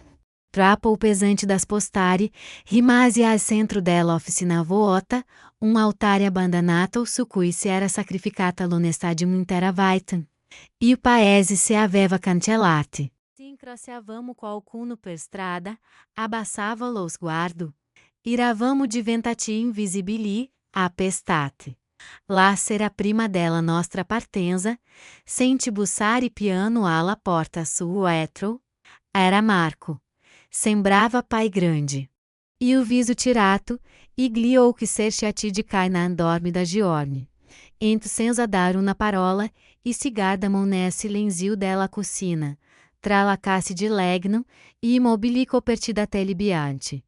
Trapo o pesante das postari, rimase al centro della officina vuota, altare abbandonato su cui si era sacrificata l'onestà di un'intera vaitan. E o paese se aveva cancellati. Se incrociavamo qualcuno per strada, abbassava lo sguardo. Iravamo diventati invisibili, a pestate. Lá será prima della nostra partenza, senti bussare piano alla porta suo era Marco. Sembrava pai grande. E o viso tirato, e gliou que ser chati de cai na dorme da giorni. Ento senza dar una parola, e si guardamon nel silenzio della cucina, tra la casse de legno, e immobili coperti da tele biante.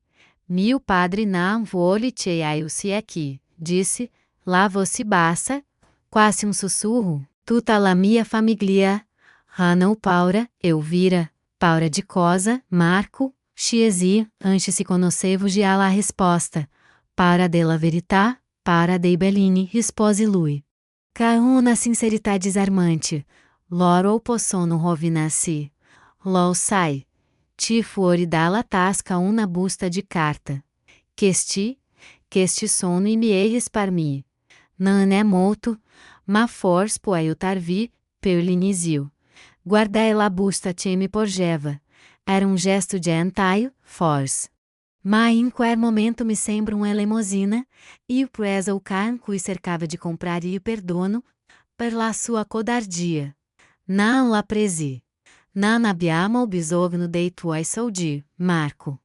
Mio padre não vuole che eu si aqui, disse, lá você basta, quase sussurro, tutta la mia famiglia, Hanno Paura, Elvira, Paura de cosa, Marco, Chiesi, antes se conoscevo já la resposta, para della verità, para dei Bellini, rispose lui. Ca una sincerità disarmante, loro possono rovinarsi, lo sai. Ti fuori dalla tasca una busta di carta. Che sono i miei risparmi. Non è molto, ma forse può aiutarvi, per l'inizio. Guardai la busta che mi porgeva. Era gesto de entaio, forse. Ma in quel momento mi sembra uma limousina, e presa o carro cui cercava de comprar e perdono, per la sua codardia. Non la presi. Non abbiamo bisogno dei tuoi soldi, Marco.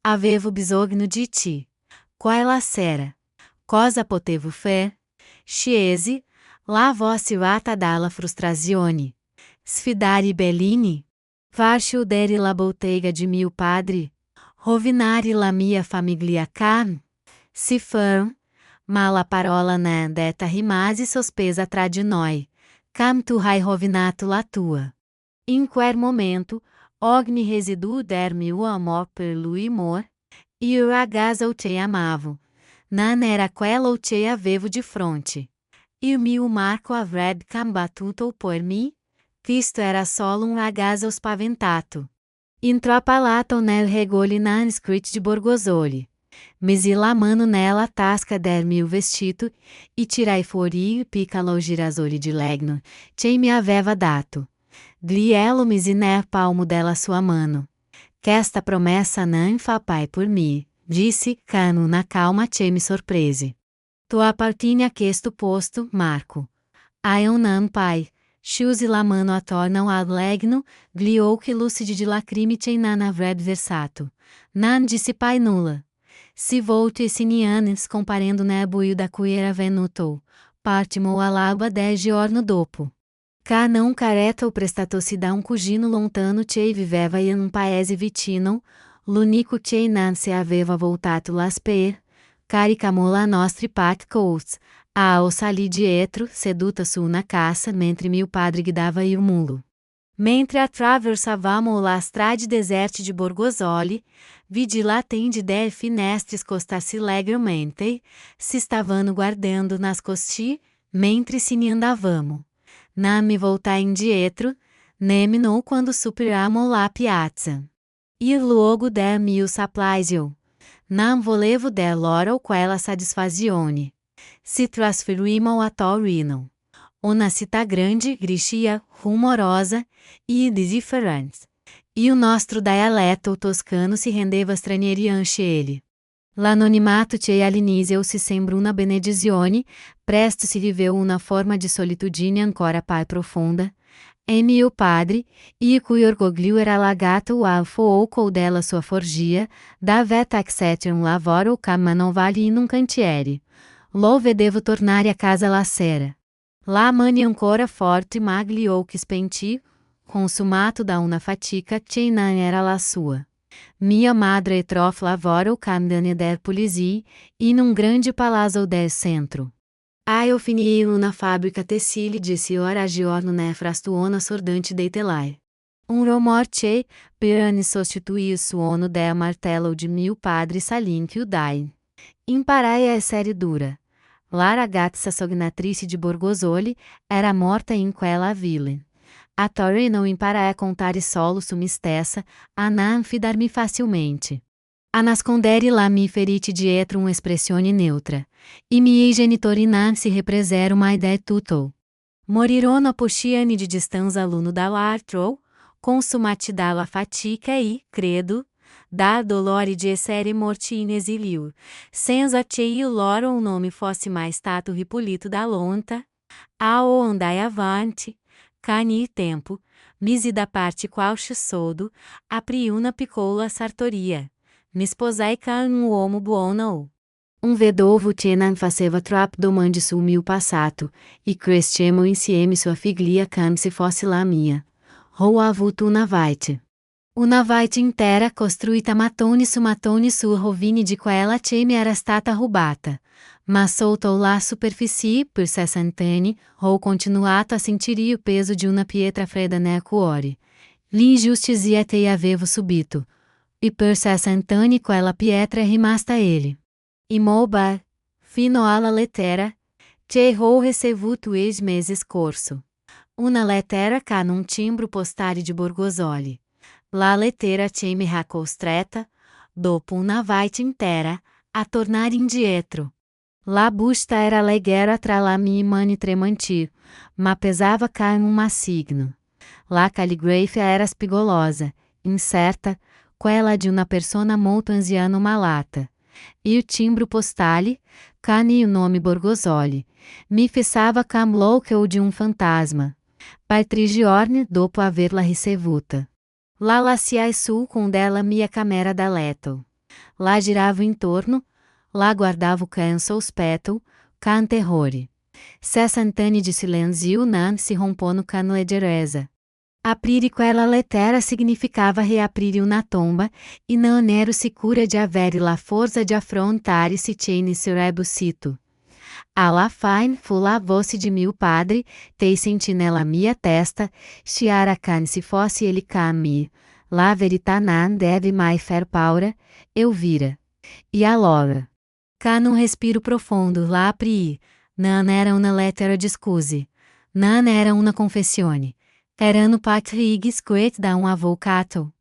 Avevo bisogno di ti. Quella sera. Cosa potevo fare? Scesi, la voce vata dalla frustrazione. Sfidare Bellini? Far chiudere la bottega di mio padre? Rovinare la mia famiglia carne? Si for, ma la parola non detta rimase sospesa tra di noi. Cam tu hai rovinato la tua. In quel momento, ogni residuo der mio amor per lui mor, e o ragazzo te amavo. Non era quello che avevo di fronte. E o mio Marco avrebbe combattuto por me? Cristo era solo un ragazzo spaventato. Entrò palato nel regole nan scrit de Borgosoli. Misi la mano nella tasca del mio vestito, e tirai fuori piccolo girasole de legno, che mi aveva dato. Glielo misi nel palmo della sua mano. Questa promessa non fa pai por me, disse, con una calma che mi sorprese. Tu appartieni a questo posto, Marco. Ai non pai, sciusi la mano attorno al legno, gli occhi lucidi di lacrime che non avrebbe versato. Non disse pai nulla. Si volte sinianes comparendo ne buio da cui era venuto, partimo all'alba 10 giorno dopo. Ca não careta o prestatosi da un cugino lontano che viveva in un paese vicino, l'unico che non se aveva voltato las per, caricamo la nostri paccos, ao salì dietro, seduta su una casa mentre mio padre guidava il mulo. Mentre attraversavamo la strade deserte de Borgosoli, vidi lá tende 10 finestres costarsi leggermente, se stavano guardando nas costi, mentre se ne andavamo. Non mi voltai indietro, nemmeno quando superamo la piazza. Il luogo del mio supplizio. Non volevo der loro quella soddisfazione. Si trasferimmo a Torino. Una città grande, grigia, rumorosa e differente. E o nostro dialetto toscano se rendeva stranieri ante ele. L'anonimato che all'inizio si sembra una benedizione, presto si viveu una forma di solitudine ancora più profonda. E mio padre, il cui orgoglio era lagato al fuoco della sua forgia, davvero accettare un lavoro che manovali in un cantiere. Lo vedevo tornare a casa la sera. La mani ancora forte ma gli occhi spenti, consumato da una fatica che non era la sua. Mia madre trof lavoro camdane der polizia, in un grande palazzo del centro. Eu finii in una fábrica tessile disse ora a giorno ne frastuona sordante dei telai. Un rumor che, per anni sostituì il suono del martello di mio padre salin chiudai. Imparai a série dura. La ragazza sognatrice de Borgosoli era morta in quella villa. A Torino imparai a contare solo su me stessa, a non fidarmi facilmente. A nascondere la mia ferite dietro un'espressione neutra. I miei genitori non si represero mai del tutto. Morirono a pochi anni di distanza l'uno dall'altro, consumati dalla fatica e, credo, dal dolore di essere morti in esilio, senza che il loro nome fosse mai stato ripulito da lonta. Ao andai avanti, cani il tempo, misi da parte qual soldo, apri una piccola sartoria. Mi sposai con un uomo buono. Un vedovo che non faceva troppo domande sul mio passato, e crescemmo insieme sua figlia come se fosse la mia. Ho avuto una vite. Una vite intera costruita mattoni su rovine di quella che mi era stata rubata. Ma soltou la superficie per 60 anni, ho continuato a sentire il peso di una pietra fredda nel cuore. L'ingiustizia che avevo subito. E per 60 anni quella pietra è rimasta ele. Immobile, fino alla lettera, che ho ricevuto il mese scorso. Una lettera con un timbro postale di Borgosoli. La lettera che mi ha costretta, dopo una vite intera, a tornare indietro. La busta era leggera tra la mia mani tremanti, ma pesava come un masigno. La caligrafia era spigolosa, incerta, quella di una persona molto anziana malata. E o timbro postale, con il nome Borgosoli, mi fissava come louco de un fantasma. Per 3 giorni dopo averla ricevuta. La lasciai su com della mia camera da letto. La giravo intorno, la guardavo com sospetto, com terrore. 60 anni di silenzio non si rompono con leggerezza. Aprire quella lettera significava reaprire una tomba, e non ero sicura de avere la forza de affrontare se che sarebbe sito. Alla fine fu la voce de mio padre, te senti nella mia testa, chiara come se fosse ele com me. La verità non deve mai fer paura, eu vira. E allora? Con un respiro profondo la aprii. Non era una lettera di scuse. Non era una confessione. Erano patrigues quet da avvocato.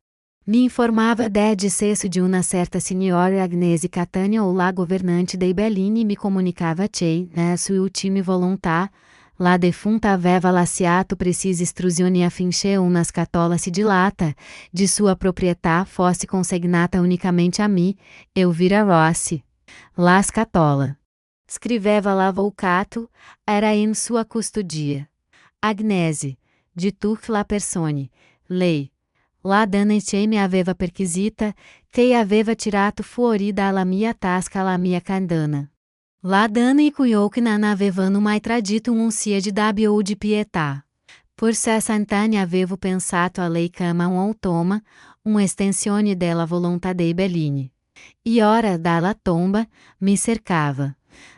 Me informava de decesso de uma certa signora Agnese Catania ou la governante dei Bellini e me comunicava che, na sua ultima volontà, la defunta aveva lasciato precise istruzioni affinché una scatola sigillata, de sua proprietà fosse consignata unicamente a me, Elvira Rossi. La scatola. Scriveva l'avvocato, era in sua custodia. Agnese, di tutte la persone, lei. La donna che mi aveva perquisita, che aveva tirato fuori dalla mia tasca la mia candana. La donna e que non avevano mai tradito sia de dabbio ou de pietà. Por 60 anni avevo pensato a lei come un automa, estensione della volontà dei Bellini. E ora dalla tomba, mi cercava.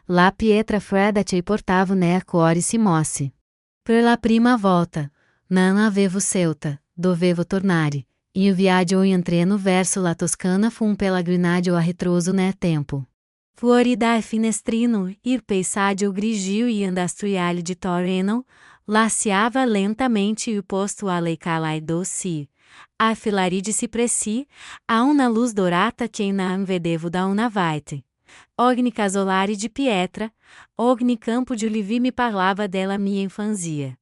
La pietra fredda che portavo ne cuore si mosse. Per la prima volta, non avevo scelta, dovevo tornare. E o viaggio in treno verso la Toscana fu un pellegrinaggio a ritroso nel tempo. Fuori dal finestrino, il paesaggio grigio e industriale di Torino, lasciava lentamente il posto alle calai-doci. A filari di cipressi, a una luz dorata che non vedevo da una vite. Ogni casolare di pietra, ogni campo de olivi me parlava della mia infanzia.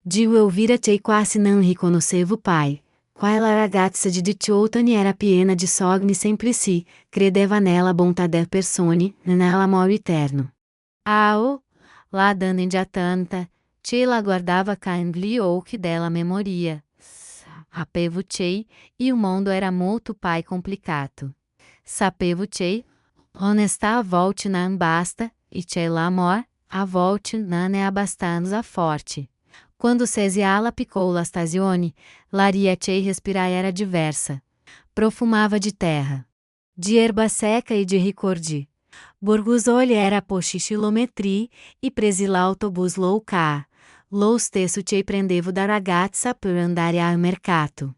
Dio Elvira che quasi non riconoscevo pai. Quella ragazza di 18 anni era piena di sogni semplici, credeva nella bontà del persone, nell'amore eterno. La donna già tanta, che la guardava con gli occhi della memoria. Sapevo che il mondo era molto pai complicato. Sapevo che onestà a volte non basta, e che l'amor, a volte non è abbastanza forte. Quando Cesiala la piccola stagione, l'aria che respirar era diversa. Profumava de terra, de erba seca e de ricordi. Borgusoli era pochichilometri e presi l'autobus louca. Lo stesso che prendevo da ragazza per andare al mercato.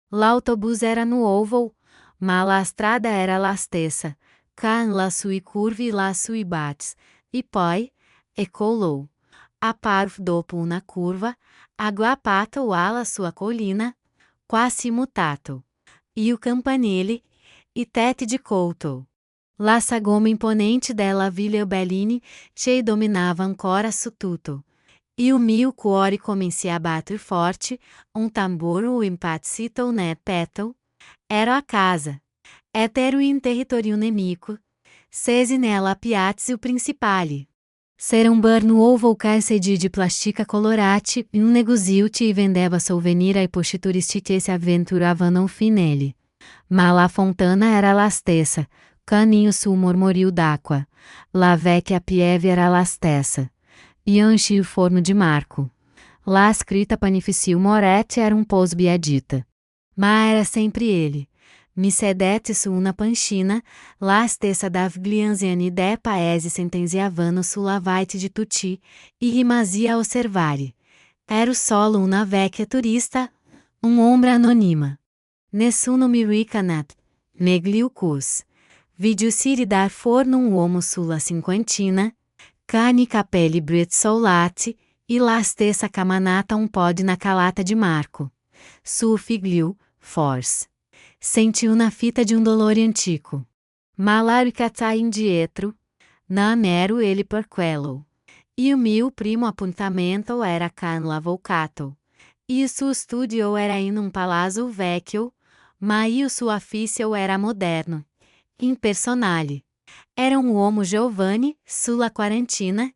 L'autobus era nuovo, ma la strada era la stessa, con la sue curve e la sue bates, e poi, ecolou. Apparve dopo una curva, agguappato alla sua collina, quasi mutato. E o campanile, e tete de couto. La sagoma imponente della Villa Bellini, che dominava ancora su tutto. E o mio cuore começou a bater forte, tambor o impazzito ne petto. Era a casa. Etero in territorio nemico. Sesi nella piazza principale. C'era bar nuovo calcedio de plastica colorati e negozio che vendeva souvenir ai posti turisti che si avventuravano fin nele. Ma la fontana era la stessa, caninho sul mormorio d'acqua. La vecchia pieve era la stessa. E anche il forno de Marco. La scritta panificio Moretti era pouso biadita. Ma era sempre ele. Mi sedette su una pancina, la stessa d'Avglianziani de paesi sentenziavano sulla vaite di tutti, e rimazia a osservare. Era solo una vecchia turista, ombra anonima. Nessuno mi ricanat, negli ucus. Vidi uscire dal forno uomo sulla cinquantina, cani capelli brizzolati, e la stessa camanata po' na calata de Marco. Suo figlio, forse. Senti una fita de dolore antico. Malari catai indietro, non ero ele per quello. E o mio primo appuntamento era con l'avvocato. E o suo studio era in palazzo vecchio, ma o suo ufficio era moderno. Impersonale. Era uomo Giovanni, sulla quarantina,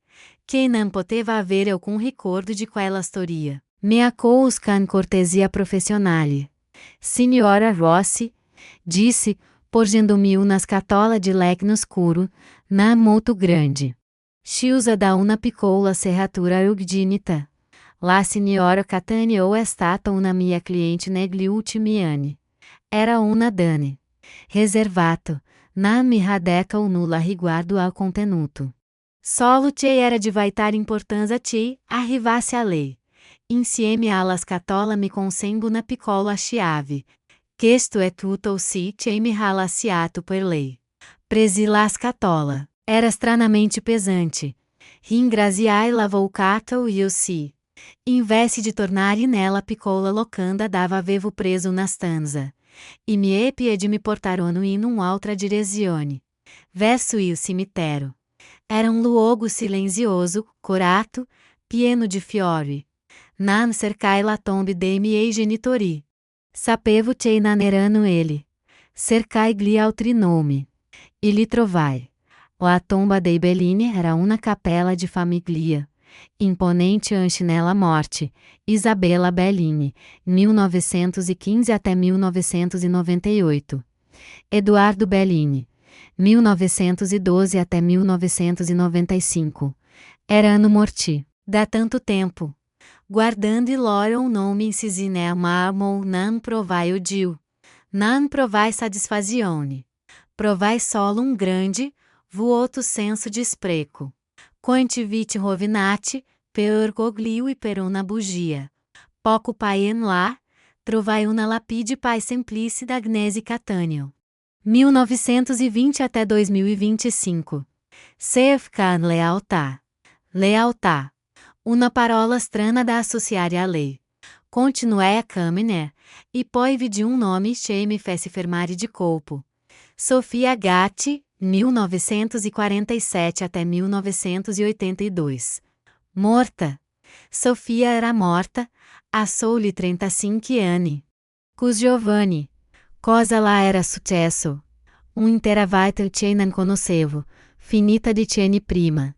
che non poteva avere alcun ricordo di quella storia. Me acous con cortesia professionale. Signora Rossi, disse, porgendo-me una scatola de leque no escuro, não muito grande. Chiusa da una piccola serratura arrugginita. La signora Catania o è stata una mia cliente negli ultimi anni. Era una donna. Reservato, non mi radeca o nulla riguardo al contenuto. Solo che era di vital importância che arrivasse a lei. Insieme alla scatola mi consegno una piccola chiave. Questo è tutto sì che mi ha lasciato per lei. Presi la scatola. Era stranamente pesante. Ringraziai l'avvocato e eu sì. Invece de tornare nella piccola locanda dava avevo preso una stanza. I miei piedi mi portarono in un'altra direzione. Verso il cimitero. Era um luogo silenzioso, corato, pieno de fiori. Non cercai la tombe dei miei genitori. Sapevo che non erano ele. Cercai gli altri nomi. E li trovai. La tomba dei Bellini era una capella de famiglia. Imponente anche nella morte, Isabella Bellini, 1915 até 1998. Eduardo Bellini, 1912 até 1995. Erano morti, da tanto tempo. Guardando e loro um nome incisiné marmon non provai odio. Non provai satisfazione. Provai solo um grande, vuoto senso de spreco. Quanti vite rovinati, per orgoglio e per una bugia. Poco paien lá, trovai una lapide pai simplice da Agnese Catânio. 1920 até 2025. Cercar lealtà. Lealtà. Una parola strana da associare a lei. Continuei a caminhar, e poi vidi um nome che me fez fermare de corpo. Sofia Gatti, 1947 até 1982. Morta. Sofia era morta, há soli 35 anni. Cus Giovanni. Cosa lá era successo. Intera vita che non conoscevo, finita di tieni prima.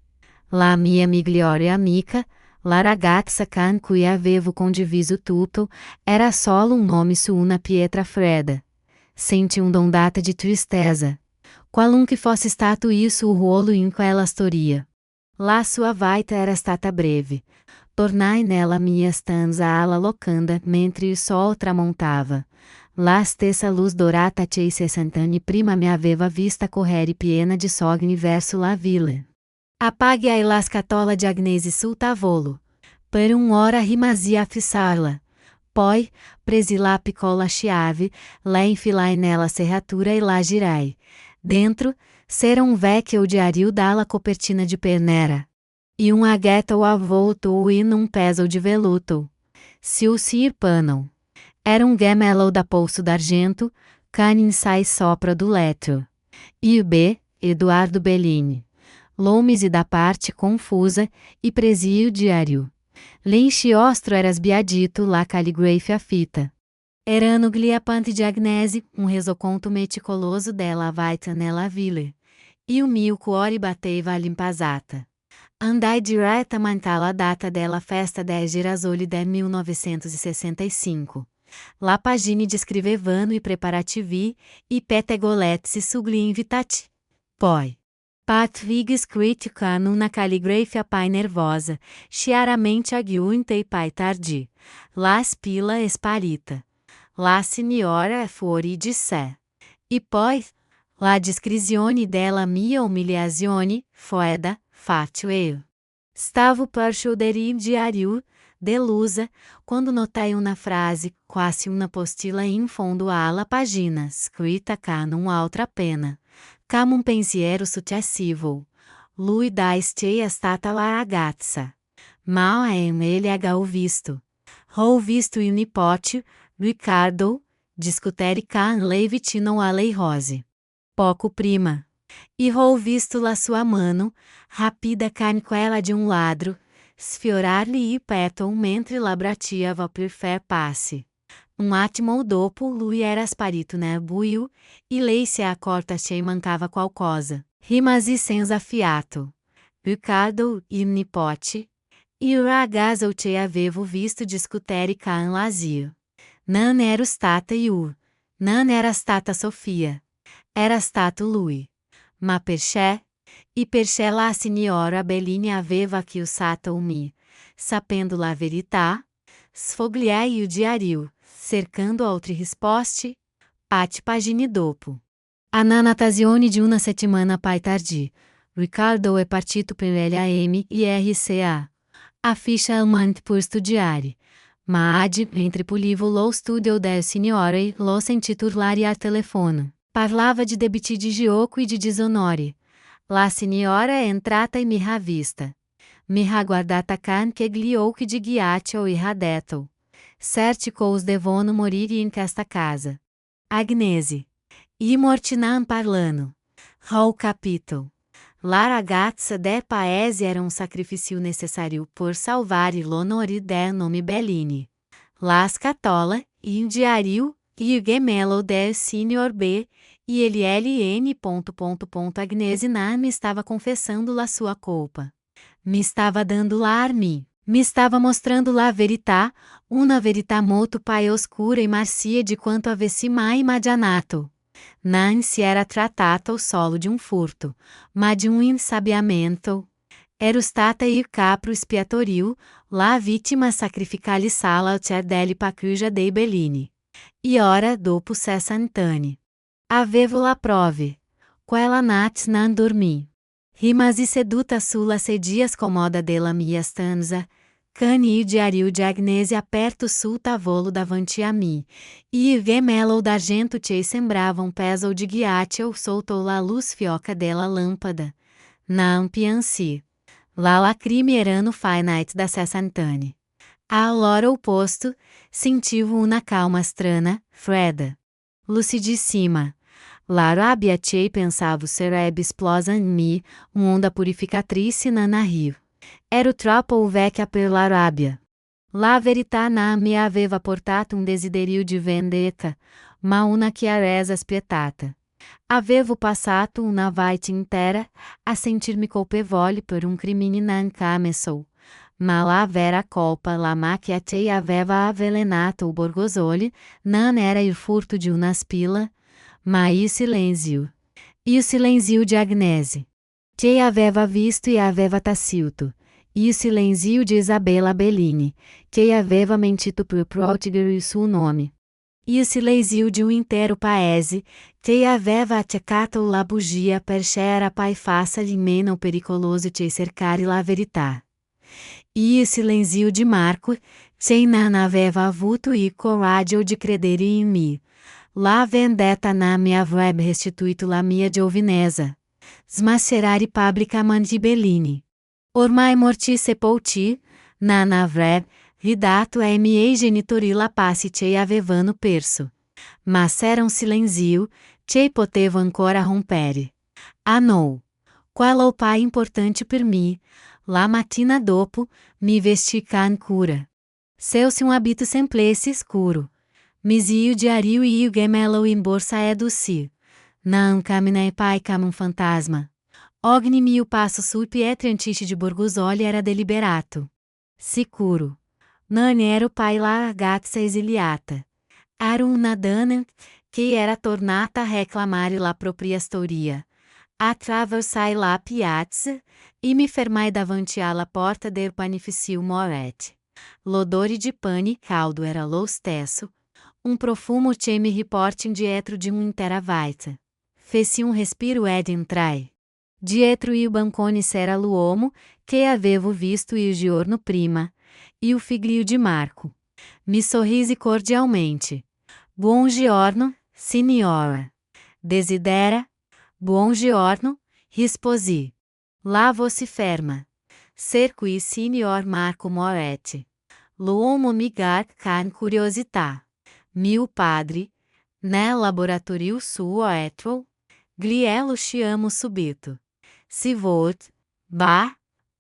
La mia migliore amica, la ragazza con cui avevo condiviso tutto, era solo um nome su una pietra fredda. Senti dondata de tristeza. Qualunque fosse stato isso o rolo in quella storia. La sua vita era stata breve. Tornai nella mia stanza alla locanda mentre il sol tramontava. La stessa luz dorata che 60 anni prima me aveva vista correre piena de sogni verso la villa. Apague a la scatola de Agnese sul tavolo. Per un'ora rimasi a fissarla. Poi, presi la piccola chiave, la infilai nella serratura e la girai. Dentro, c'era um vecchio diário dalla copertina de pernera. E um aghetto avvolto in um peso de veluto. Se o sirpanam. Era um gemello da polso d'argento, canin sai sopra do letto. E o B, Eduardo Bellini. L'omisi da parte confusa, e presi o diário. L'inchiostro era sbiadito la caligrafia fita. Erano gliapante de Agnese, resoconto meticuloso della vita nella villa. E o mio cuore bateva all'impasata. Andai diretamente alla data della festa dei girasoli del 1965. La pagina descrevevano i preparativi, e pettegolezzi sugli invitati. Poi. Patrick criticando una caligrafia pai nervosa, chiaramente aguenta e pai tardi. La spilla sparita. La signora è fuori di sé. E poi, la descrizione della mia umiliazione, foeda, faccio eu. Stavo per chiudere il diário, delusa, quando notai una frase, quasi una postilla in fondo alla pagina, scritta con un'altra pena. Come un pensiero successivo. Lui da ste è stata la ragazza. Ma ele ha visto. Ho visto il nipote, Ricardo, discutere con lei vicino a lei Rose. Poco prima. E ho visto la sua mano, rapida com quella de um ladro, sfiorar-lhe il petto mentre la bracciava per far passe. Um attimo dopo lui era sparito nel buio, e lei si è accorta che mancava qualcosa. Rimasi senza fiato. Ricardo, il nipote, e il ragazzo che avevo visto discutere con la zia. Non era stata io. Non era stata Sofia. Era stato lui. Ma perché? E perché la signora Bellini aveva accusato me. Sapendo la verità, sfogliai il diário, cercando altre risposte. Pati pagine dopo. A natazione di una settimana pai tardi. Ricardo è partito per LAM e RCA. A ficha amante por studiare. Ma ad mentre pulivo lo studio del signore lo senti urlare a telefono. Parlava de debiti de gioco e de disonore. La signora è entrata e mi ha vista. Mi haguardata can che gliouk di ghiaccio e radeto. Certi cous devono morire in questa casa. Agnese. I mortinam parlano. Rol capito. La ragazza de paese era um sacrifício necessário por salvar l'onore del nome Bellini. La scatola, il diario, il gemello del Signor B, e ele LN. Agnese não me estava confessando la sua culpa. Me estava dando la armi. Me estava mostrando la verità, una verità molto più oscura e marcia de quanto avessi mai immaginato. Não se era trattato solo de um furto, ma de um insabiamento. Era stata il capro espiatorio, la vittima sacrificale sala al cerdelli pacuja dei Bellini. E ora dopo 60 anni. Avevo la prove. Quella nat non dormi. Rimasi seduta sulla sedia scomoda della mia stanza, can il diario de Agnese aperto sul tavolo davanti a mim, e il gemello d'argento che sembrava um peso de ghiaccio soltou la luz fioca della lampada. Não piansi. La lacrime erano finite da 60 anni. All'ora opposto, sentivo una calma strana, fredda. Lucidissima. La rabbia che pensavo sarebbe esplosa in me, un'onda purificatrice non arriva. Ero troppo vecchia per la rabbia. La verità non mi aveva portato un desiderio di vendetta, ma una chiarezza spietata. Avevo passato una vita intera a sentir-me colpevole per un crimine non commesso. Ma la vera colpa, la macchia che aveva avvelenato o Borgosoli, non era il furto di una spilla, ma il silenzio. Il silenzio de Agnese. Che aveva visto e aveva tacito. Il silenzio de Isabella Bellini, che aveva mentito per proteggere il suo nome. Il silenzio de um intero paese, che aveva accecato la bugia per era pai facile meno pericoloso che cercare la verità. E il silenzio de Marco, che non aveva avuto il coraggio di credere in me. La vendetta non mi avrebbe restituito la mia giovinezza. Smacerare pubblicamente di Bellini. Ormai morti sepolti, non avrebbe ridato ai miei genitori la pace che avevano perso. Mas era um silenzio, che potevo ancora rompere. Ah no! Quello pai importante per me. La mattina dopo, mi vesti can cura. Seu-se um hábito semplice escuro. Misi o diário e o gemello in borsa si. Não caminhei pai como um fantasma. Ogni o passo sul pietre antiche de Borgosoli era deliberato. Sicuro. Non ero pai la ragazza esiliata. Era una donna che era tornata a reclamare la propria storia. Atravessai la piazza e mi fermai davanti alla porta del panificio Moretti. L'odore de pane caldo era lo stesso. Um profumo che mi riporta dietro de intera vita. Feci um respiro ed entrai. Dietro il bancone c'era l'uomo che avevo visto il giorno prima, e o figlio de Marco. Mi sorrisi cordialmente. Buongiorno, signora. Desidera? Buongiorno, risposi. Lá você ferma. Cerco il signor Marco Moretti. L'uomo mi guarda con curiosità. Mio padre, nel laboratorio suo etro, glielo chiamo subito. Se volt, bah,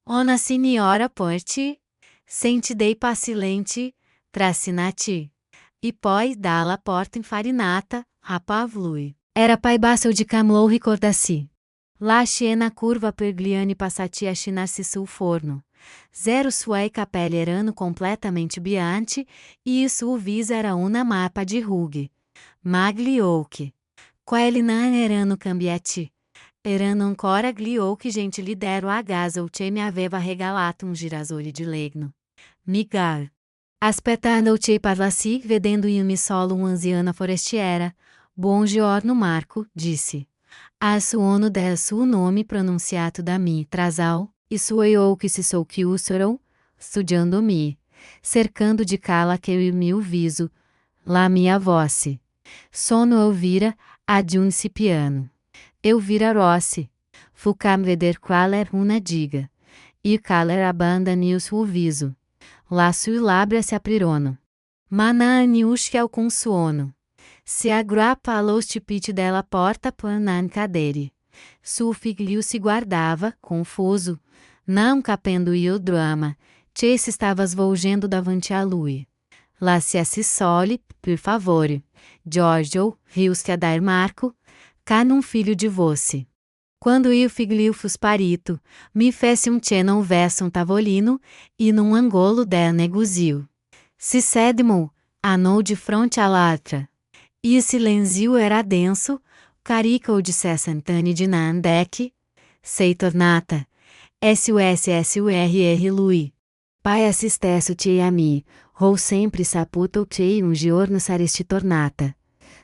ona signora porti, senti dei paciente, tracinati. E poi dalla porta infarinata, a pavlui. Era pai basso de camlo ricordassi. La scena curva per gli anni passati a chinarsi sul forno. Zero suoi capelli erano completamente bianchi, e il suo viso era una mappa di rughe. Ma gli occhi. Quelli non erano cambiati. Erano ancora gli occhi gentili dero a Gaso che mi aveva regalato un girasole di legno. Miguel. Aspettando che parlassi, vedendo in me solo un'anziana forestiera. Buongiorno Marco, disse. Al suono del suo nome pronunciato da me trasal, e suoi occhi si socchiusero, studiando-me, cercando de cala que il mio viso, la mia voce. Sono Elvira, adjunse piano. Elvira Rossi. Fui cam veder qual era una diga. e caler abandani o suo viso. La sue labbra se aprirono. Ma non uscì alcun suono. Si aggrappa allo stipite della porta per non cadere. Suo figlio se guardava, confuso, não capendo il drama, che se stava svolgendo davanti a lui. La si assole, per favore. Giorgio, riuschi a dar Marco, cá num filho de você. Quando il figlio fu sparito, mi fece che non houvesse tavolino, e num angolo del negozio. Si sedmo, anou de fronte all'altra. E o silenzio era denso, carico de 60 anni di Nandec. Sei tornata. SUSSURR lui. Pai assistesso-te a mi, ou sempre saputo-te giorno saresti tornata.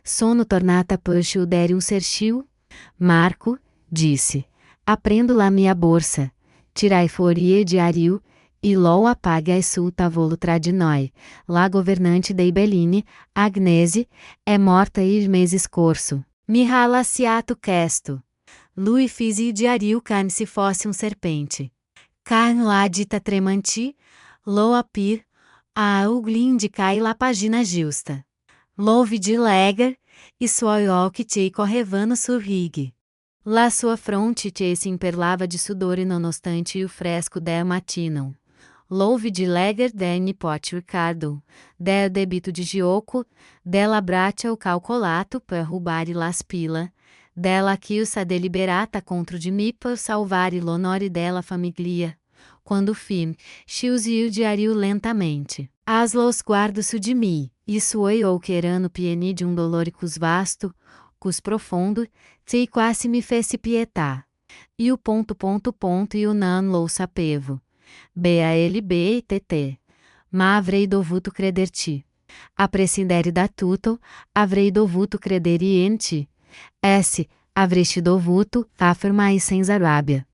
Sono tornata per chiudere cerchio? Marco, disse. Aprendo la mia borsa. Tirai fuori il diario, e lo apaga sul tavolo tra di noi. La governante dei Bellini, Agnese, è morta il mese scorso. Mi ha lasciato questo. Lui fez il diario come se fosse serpente. Carno la dita tremante, lo apir, a ugli indicai la pagina giusta. Lo vidi leger, e suoi occhi te correvano sorrig. La sua fronte te se imperlava de sudore nonostante il fresco del mattino. Lo vidi leger del nipote Riccardo, del debito di gioco, della braccia o calcolato per rubare las pila, della chiusa deliberata contro di me per salvare l'onore della famiglia. Quando fim, chiusi il diario lentamente. As lo sguardo su di me, e suoi occhi erano pieni de dolore cus vasto, cus profondo, te quasi me fece pietar. E o e o non lo sapevo. BALBTT. Ma avrei dovuto crederti. A prescindere da tutto, avrei dovuto credere in ti. Avresti dovuto affermare senza rabbia.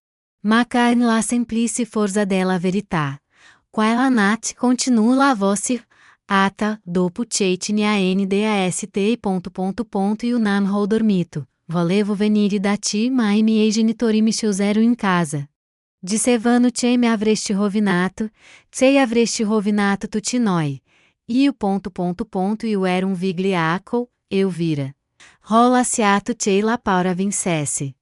Ma carne la semplice forza della verità. Quella nat continua la voce. Ata, dopo cetini a NDAST e o nan ho dormito. Volevo venire da ti, ma i miei genitori mi chiusero in casa. Dicevano che mi avresti rovinato, te avresti rovinato tutti noi. E o era vigliacco, eu vira. Ho lasciato che la paura vincesse.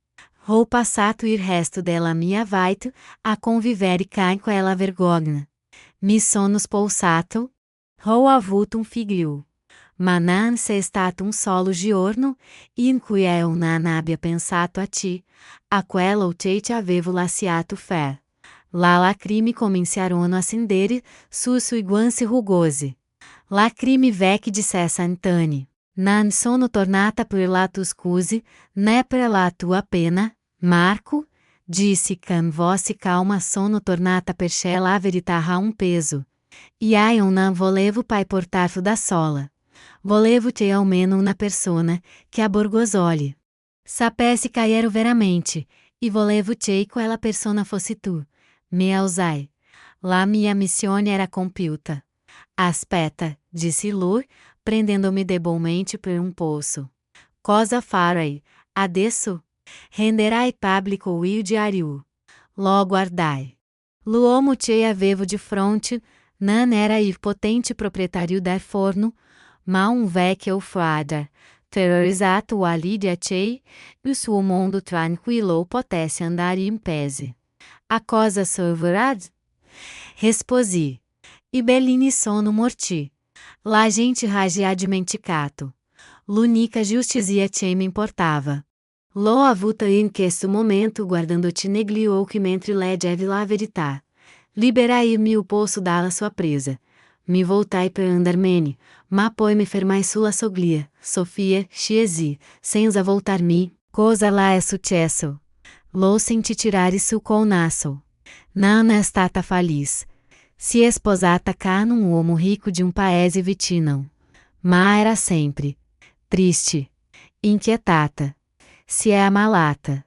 Ho passato il resto della mia vita a convivere com quella vergogna. Mi sono sposato. Ho avuto figlio. Ma non sei stato solo giorno in cui eu non abbia pensato a ti, a quello che ti avevo lasciato fare. La lacrime cominciarono a scendere su sui guanci rugosi. Lacrime vecchie di 60 anni. Non sono tornata per la tua scusi, né per la tua pena, Marco, disse com voce calma, sono tornata perché la verità ha peso. E eu non volevo pai portarlo da sola. Volevo te almeno una persona che a borgosoli. Sapesse cair veramente, e volevo te quella persona fosse tu. Me ausai. La mia missione era compiuta. Aspetta, disse lui, prendendo-me debolmente per polso. Cosa farei, adesso? Renderai pubblico il diario. Lo guardai. L'uomo che avevo di fronte non era il potente proprietario del forno, ma vecchio frade, terrorizzato all'idea che il suo mondo tranquillo potesse andare in pesi. A cosa servirà? Risposi. I Bellini sono morti. La gente ha dimenticato. L'unica giustizia che mi importava. L'ho avuta in questo momento guardando-te negli occhi mentre leggevi la verità. Liberai-me o polso dalla sua presa. Mi voltai per andarmene, ma poi mi fermai sulla soglia. Sofia, scesi, senza voltarmi. Cosa la è successo? Lo senti tirare su col naso. Non è stata feliz. Si è sposata con un uomo ricco di un paese vicino. Ma era sempre triste, inquietata. Si è ammalata.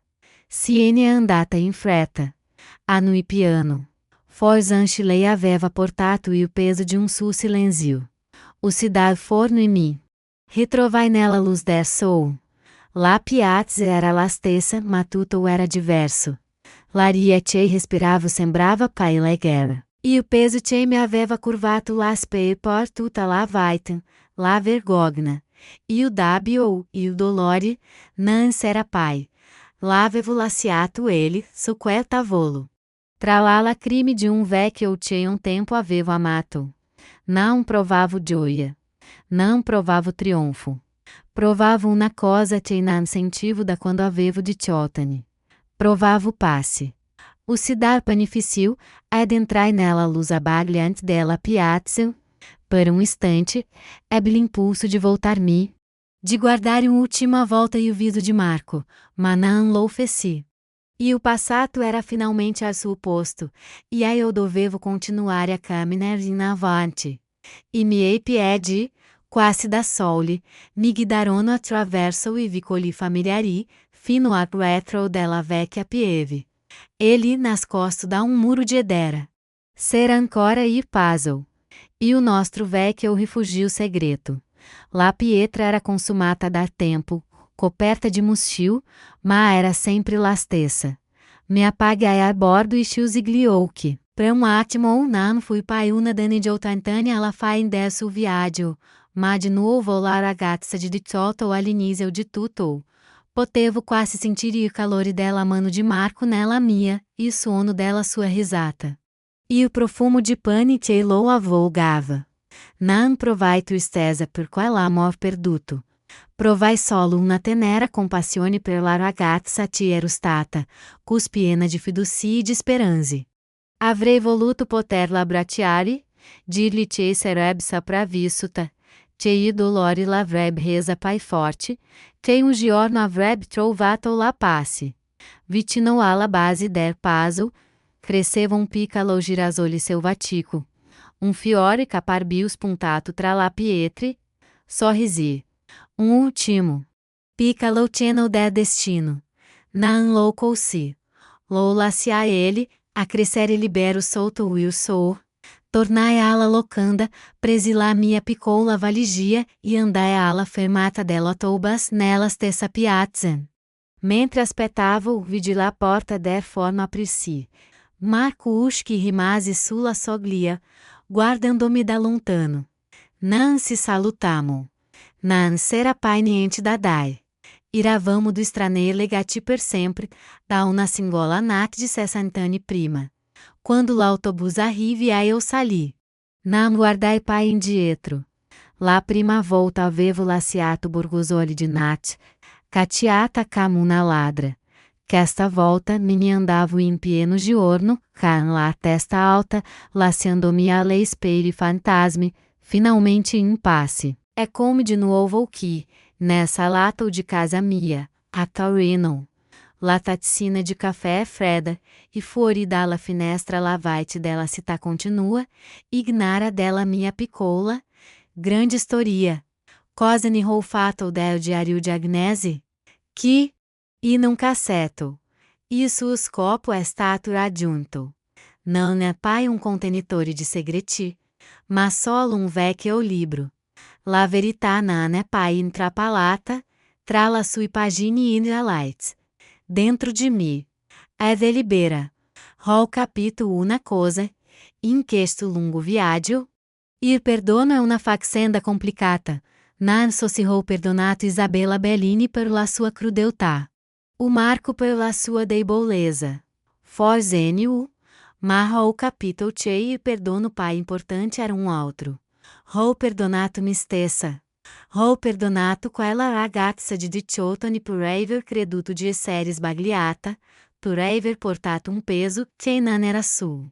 Si è andata in fretta. Annui piano. Forse lei aveva portato il peso de suo silenzio. O si dà forno in me. Ritrovai nella luz del sol. La piazza era la stessa, ma tutto era diverso. L'aria che respiravo sembrava pai la guerra. E o peso che me aveva curvato las pe por tutta la vita, la vergogna. E o dabio e o dolore, non era pai. L'avevo lasciato ele, su quel tavolo. Tra la lacrime de vecchio che um tempo avevo amato. Não provavo gioia. Não provavo triunfo. Provavo una cosa che non sentivo da quando avevo 18 Provavo pace. O se dar panificil, adentrai nela a luz abbagliante della piazza. Para instante, ebbe l'impulso de voltar-me, de guardar uma última volta e o viso de Marco, mas não lo feci. E o passato era finalmente al suo posto, e aí eu dovevo continuare a camminare in avanti. I miei piedi, quasi da soli, mi guidarono attraverso i vicoli familiari, fino al retro della vecchia pieve. Ele nascosto da muro de edera. Ser ancora ir puzzle. E o nostro vecchio rifugio segreto. La pietra era consumata da tempo, coperta de muscio, ma era sempre la stessa. Me apagai a bordo e sciusigliouchi. Per un attimo non fui pai una danneggiautantani alla fine del suo viaggio, ma di nuovo la ragazza di 18 all'inizio di tutto. Potevo quasi sentire il calore della mano di Marco nella mia, e il suono della sua risata. E o profumo de pane che lo avvolgava. Non provai tristezza per quell'amor perduto. Provai solo una tenera compassione per la ragazza che ero stata, cus piena di fiducia e di speranze. Avrei voluto poterla abbracciare, dir-lhe che sarebbe sopravvissuta, che il dolore l'avrebbe resa pai forte, che un giorno avrebbe trovato la pace. Vicino alla base del puzzle, cresceva un piccolo girasole selvatico. Un fiore caparbio spuntato tra la pietre. Sorrisi. Un ultimo. Piccolo cenno del destino. Non lo così. Lo lasciai ele, a crescere libero solto il suo. Tornai alla locanda, presi la mia piccola valigia e andai alla fermata dell'autobus nella stessa piazza. Mentre aspettavo, vidi la porta del forno aprir-si. Marco uschi rimase sulla soglia, guardandomi da lontano. Non si salutamo. Non c'era pai niente da dai. Iravamo do estranei legati per sempre, da una singola nat de 60 anni prima. Quando l'autobus arrivi aí eu sali. Non guardai pai indietro. La prima volta avevo lasciato Borgosoli di nat, cacciata come una ladra. Questa volta me andavo in pieno giorno, com la testa alta, lasciando-me alle speri fantasmi, finalmente in pace. É como de novo que, nessa lata de casa mia, a Torino. La tazzina de café é fredda, e fuori dalla finestra la vaite della città continua, ignara della mia piccola, grande storia. Cosa ne ho fatto del diario de Agnese? Que, in un cassetto. E o suo scopo è stato raggiunto. Non è pai un contenitore di segreti, ma solo un vecchio libro. La verità non è pai intrappolata, tra la sue pagine intralights. Dentro de mim. É delibera. Ho capito una cosa, in questo lungo viaggio. Il perdono è una faccenda complicata. Non so se ho perdonato Isabella Bellini per la sua crudeltà. O Marco per la sua debolezza. Forse nu, ma ho capito che il perdono pai importante era un altro. Ho perdonato me stessa. Ho perdonato quella ragazza di 18 anni per aver creduto di essere sbagliata, per aver portato un peso che non era suo.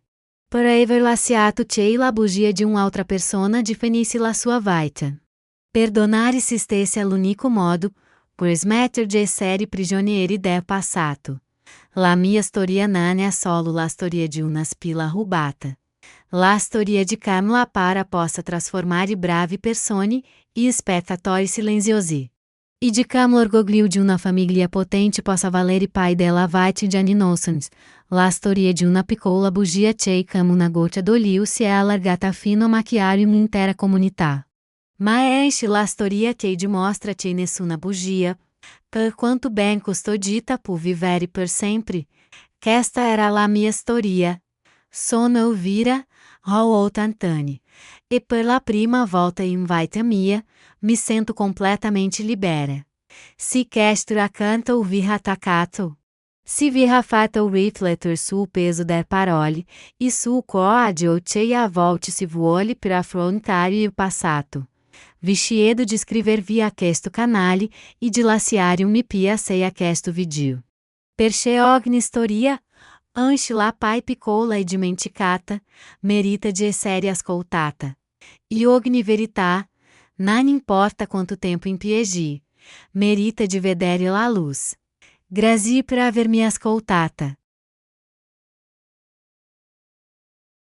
Per aver lasciato che la bugia di un'altra persona definisse la sua vita. Perdonare se stesse è l'unico modo, per smettere di essere prigionieri del passato. La mia storia non è solo la storia di una spilla rubata. La storia di come la para possa trasformare bravi persone e spettatori silenziosi. E de come l'orgoglio di una famiglia potente possa valere pai della vita de anni innocents. La storia di una piccola bugia che come una goccia d'olio si è allargata fino a macchiare un'intera comunità. Ma è anche la storia che dimostra che nessuna bugia, per quanto bem custodita può vivere per sempre, Questa era la mia storia. Sono Elvira, Raul Tantani. E per la prima volta in vita mia, mi sento completamente libera. Se questro accanto o vi attaccato. Se vi fatto rifletter sul peso der parole, e sul coraggio che a volte si vuole per affrontare il passato. Vi chiedo di iscrevervi a questo canale e di lasciare mi piace a questo video. Perché ogni storia, anche la pai piccola e dimenticata, merita di essere ascoltata. E ogni verità, non importa quanto tempo impieghi, merita di vedere la luz. Grazie per avermi ascoltata.